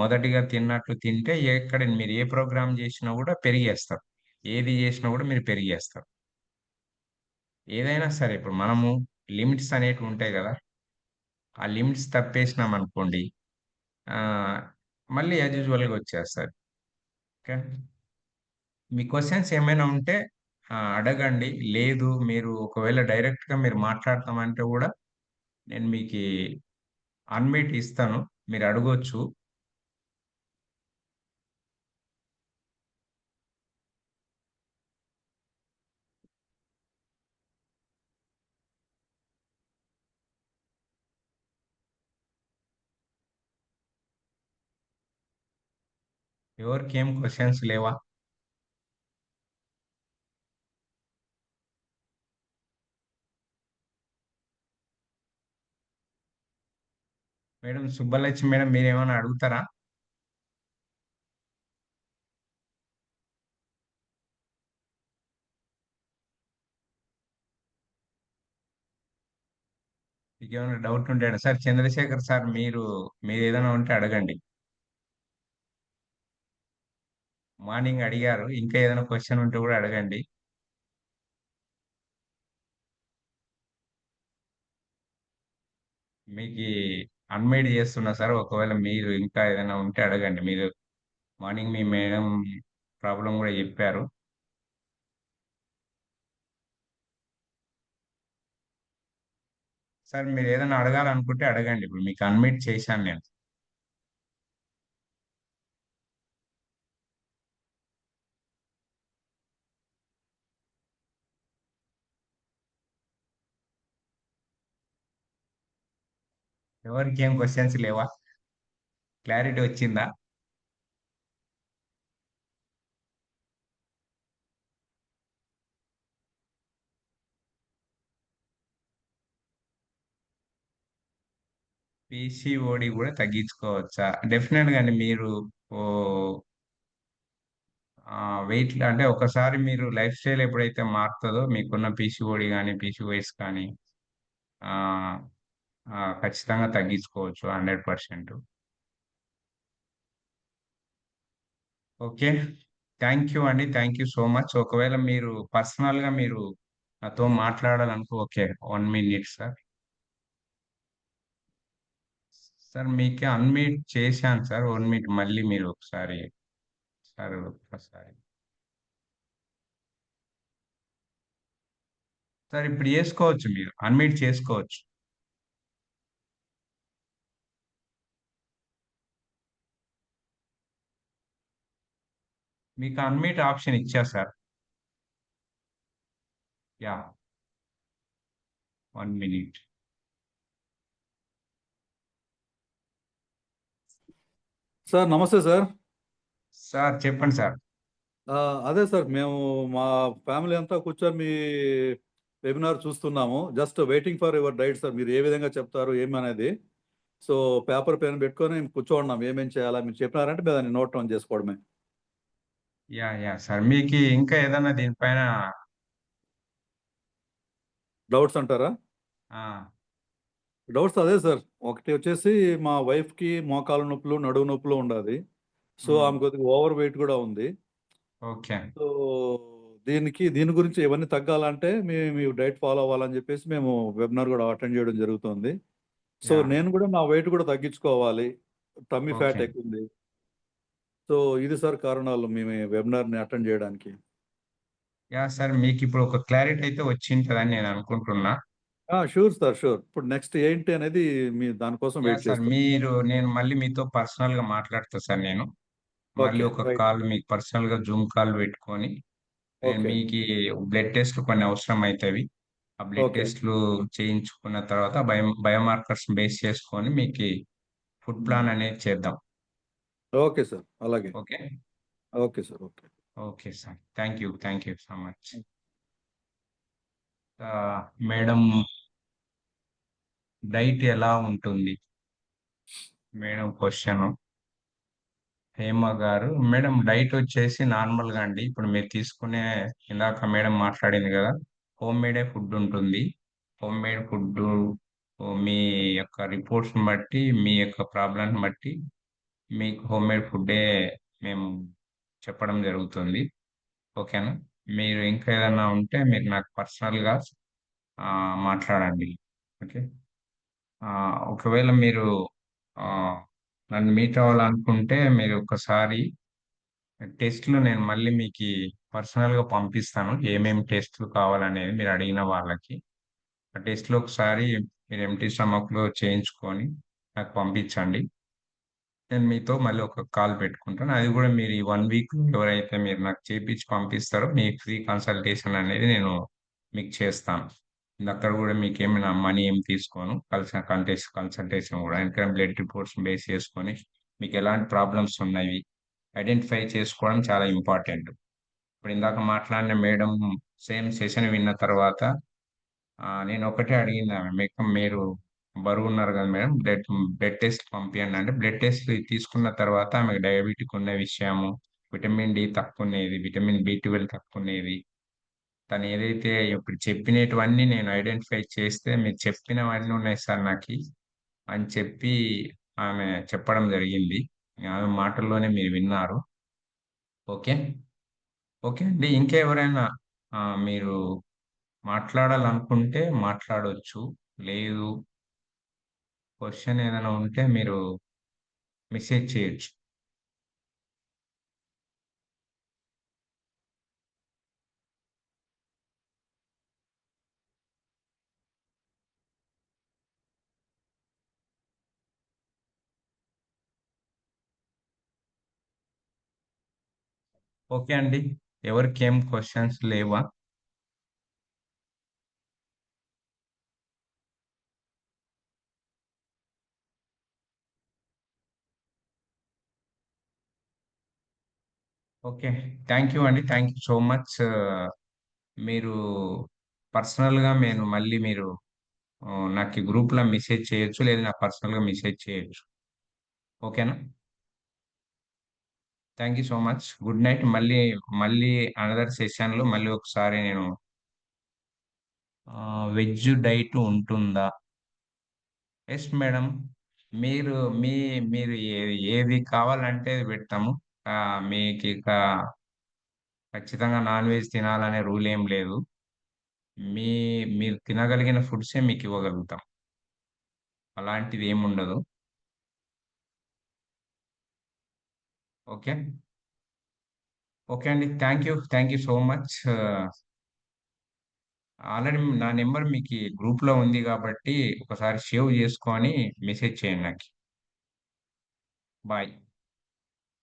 Speaker 1: మొదటిగా తిన్నట్లు తింటే ఎక్కడ మీరు ఏ ప్రోగ్రామ్ చేసినా కూడా పెరిగేస్తారు. ఏది చేసినా కూడా మీరు పెరిగేస్తారు. ఏదైనా సరే ఇప్పుడు మనము లిమిట్స్ అనేటివి ఉంటాయి కదా. ఆ లిమిట్స్ తప్పేసినాం అనుకోండి, ఆ మళ్ళీ యాజ్ యూజువల్ గా వచ్చేస్తారు. ఓకే. మీ క్వశ్చన్స్ ఏమైనా ఉంటే అడగండి. లేదు మీరు ఒకవేళ డైరెక్ట్ గా మీరు మాట్లాడతామంటే కూడా నేను మీకు అన్మిట్ ఇస్తాను, మీరు అడగొచ్చు. ఎవరికి ఏం క్వశ్చన్స్ లేవా? మేడం సుబ్బలక్ష్మి మేడం, మీరు ఏమైనా అడుగుతారా? మీకు ఏమైనా డౌట్ ఉంటే సార్ చంద్రశేఖర్ సార్, మీరు ఏదైనా ఉంటే అడగండి. మార్నింగ్ అడిగారు, ఇంకా ఏదైనా క్వశ్చన్ ఉంటే కూడా అడగండి. మీకు అన్మైడ్ చేస్తున్నా సార్, ఒకవేళ మీరు ఇంకా ఏదైనా ఉంటే అడగండి. మీరు మార్నింగ్ మీ మేడం ప్రాబ్లం కూడా చెప్పారు. సార్ మీరు ఏదైనా అడగాలనుకుంటే అడగండి, ఇప్పుడు మీకు అన్మిట్ చేశాను నేను. ఎవరికి ఏం క్వశ్చన్స్ లేవా? క్లారిటీ వచ్చిందా? పీసీఓడి కూడా తగ్గించుకోవచ్చా? డెఫినెట్ గా అండి. మీరు ఓ వెయిట్ అంటే ఒకసారి మీరు లైఫ్ స్టైల్ ఎప్పుడైతే మారుతుందో మీకున్న పీసీఓడి కానీ పీసీఓఎస్ కానీ ఆ, ఖచ్చితంగా తగ్గించుకోవచ్చు 100%. ఓకే. థ్యాంక్ యూ అండి. Thank you so much. ఒకవేళ మీరు పర్సనల్గా మీరు నాతో మాట్లాడాలనుకో, ఓకే, 1 మినిట్ సార్. సార్ మీకే అన్మ్యూట్ చేశాను సార్. 1 మినిట్ మళ్ళీ మీరు ఒకసారి, సార్ ఒకసారి సార్ ఇప్పుడు చేసుకోవచ్చు, మీరు అన్మ్యూట్ చేసుకోవచ్చు. మీకు అన్మ్యూట్ ఆప్షన్ ఇచ్చా సార్. Yeah, 1 minute.
Speaker 3: సార్ నమస్తే సార్.
Speaker 1: సార్ చెప్పండి సార్.
Speaker 3: ఆ, అదే సార్, మేము మా ఫ్యామిలీ అంతా కూర్చొని మీ వెబినార్ చూస్తున్నాము. Just waiting for your diet sir. మీరు ఏ విధంగా చెప్తారు ఏమి అనేది. సో పేపర్ పెన్ పెట్టుకొని కూర్చోన్నాం, ఏమేం చేయాలా మీరు చెప్పినారంటే మేము దాన్ని నోట్ డౌన్ చేసుకోవడమే.
Speaker 1: యా యా సార్, మీకు ఇంకా ఏదైనా దీనిపైన
Speaker 3: డౌట్స్ అంటారా?
Speaker 1: ఆ,
Speaker 3: డౌట్స్ అదే సార్, ఒకటి వచ్చేసి మా వైఫ్కి మోకాలు నొప్పులు నడువు నొప్పులు ఉండాలి. సో ఆమె కొద్దిగా ఓవర్ వెయిట్ కూడా ఉంది.
Speaker 1: ఓకే.
Speaker 3: సో దీని గురించి ఇవన్నీ తగ్గాలంటే మీ డైట్ ఫాలో అవ్వాలని చెప్పేసి మేము వెబినార్ కూడా అటెండ్ చేయడం జరుగుతుంది. So
Speaker 1: yeah.
Speaker 3: నేను కూడా నా వెయిట్ కూడా తగ్గించుకోవాలి, టమ్మీ ఫ్యాట్
Speaker 1: ఓకే.
Speaker 3: ఎక్కువ ఉంది. సో ఇది సార్ కారణాలు మేము వెబినార్ని అటెండ్ చేయడానికి.
Speaker 1: యా సార్, మీకు ఇప్పుడు ఒక క్లారిటీ అయితే వచ్చింటుందని నేను అనుకుంటున్నా.
Speaker 3: Sure sir, sure. ఇప్పుడు నెక్స్ట్ ఏంటి అనేది మీ దానికోసం
Speaker 1: యా
Speaker 3: వెయిట్
Speaker 1: సార్,
Speaker 3: చేస్తాం.
Speaker 1: నేను మళ్ళీ మీతో పర్సనల్ గా మాట్లాడతా సార్. నేను మళ్ళీ
Speaker 3: ఓకే,
Speaker 1: ఒక
Speaker 3: రైట్.
Speaker 1: కాల్ మీకు పర్సనల్ గా జూమ్ కాల్ పెట్టుకొని నేను
Speaker 3: ఓకే.
Speaker 1: మీకు బ్లడ్ టెస్ట్లు కొన్ని అవసరం అవుతాయి. ఆ బ్లడ్
Speaker 3: ఓకే.
Speaker 1: టెస్ట్లు చేయించుకున్న తర్వాత బయోమార్కర్స్ బేస్ చేసుకొని మీకు ఫుడ్ ప్లాన్ అనేది చేద్దాం.
Speaker 3: ఓకే సార్, అలాగే.
Speaker 1: Okay.
Speaker 3: Okay sir, okay.
Speaker 1: Okay sir, thank you so much. Madam, diet ఎలా ఉంటుంది మేడం? క్వశ్చన్ హేమ గారు. మేడం డైట్ వచ్చేసి నార్మల్ గా అండి, ఇప్పుడు మీరు తీసుకునే, ఇందాక మేడం మాట్లాడింది కదా, హోమ్ మేడే ఫుడ్ ఉంటుంది. హోమ్ మేడ్ ఫుడ్ మీ యొక్క రిపోర్ట్స్ బట్టి, మీ యొక్క ప్రాబ్లమ్ బట్టి మీకు హోమ్ మేడ్ ఫుడ్డే మేము చెప్పడం జరుగుతుంది. ఓకేనా? మీరు ఇంకా ఏదైనా ఉంటే మీరు నాకు పర్సనల్గా మాట్లాడండి. ఓకే. ఆ, ఒకవేళ మీరు ఆ, నన్ను మీట్ అవ్వాలనుకుంటే మీరు ఒకసారి టెస్ట్లు నేను మళ్ళీ మీకు పర్సనల్గా పంపిస్తాను. ఏమేమి టెస్ట్లు కావాలనేది మీరు అడిగిన వాళ్ళకి ఆ టెస్ట్లు ఒకసారి మీరు ఎంటీ స్టమక్లో చేయించుకొని నాకు పంపించండి. నేను మీతో మళ్ళీ ఒక కాల్ పెట్టుకుంటాను. అది కూడా మీరు ఈ 1 వీక్ ఎవరైతే మీరు నాకు చేపించి పంపిస్తారో మీ ఫ్రీ కన్సల్టేషన్ అనేది నేను మీకు చేస్తాను. అక్కడ కూడా మీకు ఏమైనా మనీ ఏం తీసుకోను. కన్సల్టేషన్ కూడా, ఎందుకంటే బ్లడ్ రిపోర్ట్స్ బేస్ చేసుకొని మీకు ఎలాంటి ప్రాబ్లమ్స్ ఉన్నాయి ఐడెంటిఫై చేసుకోవడం చాలా ఇంపార్టెంట్. ఇప్పుడు ఇందాక మాట్లాడిన మేడం సేమ్ సెషన్ విన్న తర్వాత నేను ఒకటే అడిగింది ఆమె, మీకు మీరు బరువు ఉన్నారు కదా మేడం, బ్లడ్ టెస్ట్ పంపించండి అంటే, బ్లడ్ టెస్ట్ తీసుకున్న తర్వాత ఆమెకు డయాబెటిక్ ఉన్న విషయము, విటమిన్ డి తక్కువ ఉన్నది, విటమిన్ బి12 తక్కువ ఉన్నది, తను ఏదైతే ఇప్పుడు చెప్పినటువన్నీ నేను ఐడెంటిఫై చేస్తే మీరు చెప్పినవన్నీ ఉన్నాయి సార్ నాకు అని చెప్పి ఆమె చెప్పడం జరిగింది. ఆమె మాటల్లోనే మీరు విన్నారు. ఓకే. ఓకే అండి. ఇంకెవరైనా మీరు మాట్లాడాలనుకుంటే మాట్లాడొచ్చు. లేదు, క్వశ్చన్ ఏదైనా ఉంటే మీరు మెసేజ్ చేయొచ్చు. ఓకే అండి. ఎవరికి ఏం క్వశ్చన్స్ లేవా? ఓకే. థ్యాంక్ యూ అండి. Thank you so much. మీరు పర్సనల్గా మీరు మళ్ళీ మీరు నాకు ఈ గ్రూప్లో మెసేజ్ చేయొచ్చు, లేదా నాకు పర్సనల్గా మెసేజ్ చేయొచ్చు. ఓకేనా? Thank you so much. Good night. మళ్ళీ మళ్ళీ అనదర్ సెషన్లో మళ్ళీ ఒకసారి నేను వెజ్ డైట్ ఉంటుందా? Yes madam. మీరు మీ మీరు ఏది కావాలంటే అది పెడతాము. మీకు ఇక ఖచ్చితంగా నాన్ వెజ్ తినాలనే రూల్ ఏం లేదు. మీ మీరు తినగలిగిన ఫుడ్సే మీకు ఇవ్వగలుగుతాం. అలాంటిది ఏముండదు. ఓకే. ఓకే అండి. Thank you so much. Already నా నెంబర్ మీకు గ్రూప్లో ఉంది కాబట్టి ఒకసారి సేవ్ చేసుకొని మెసేజ్ చేయండి నాకు. బాయ్.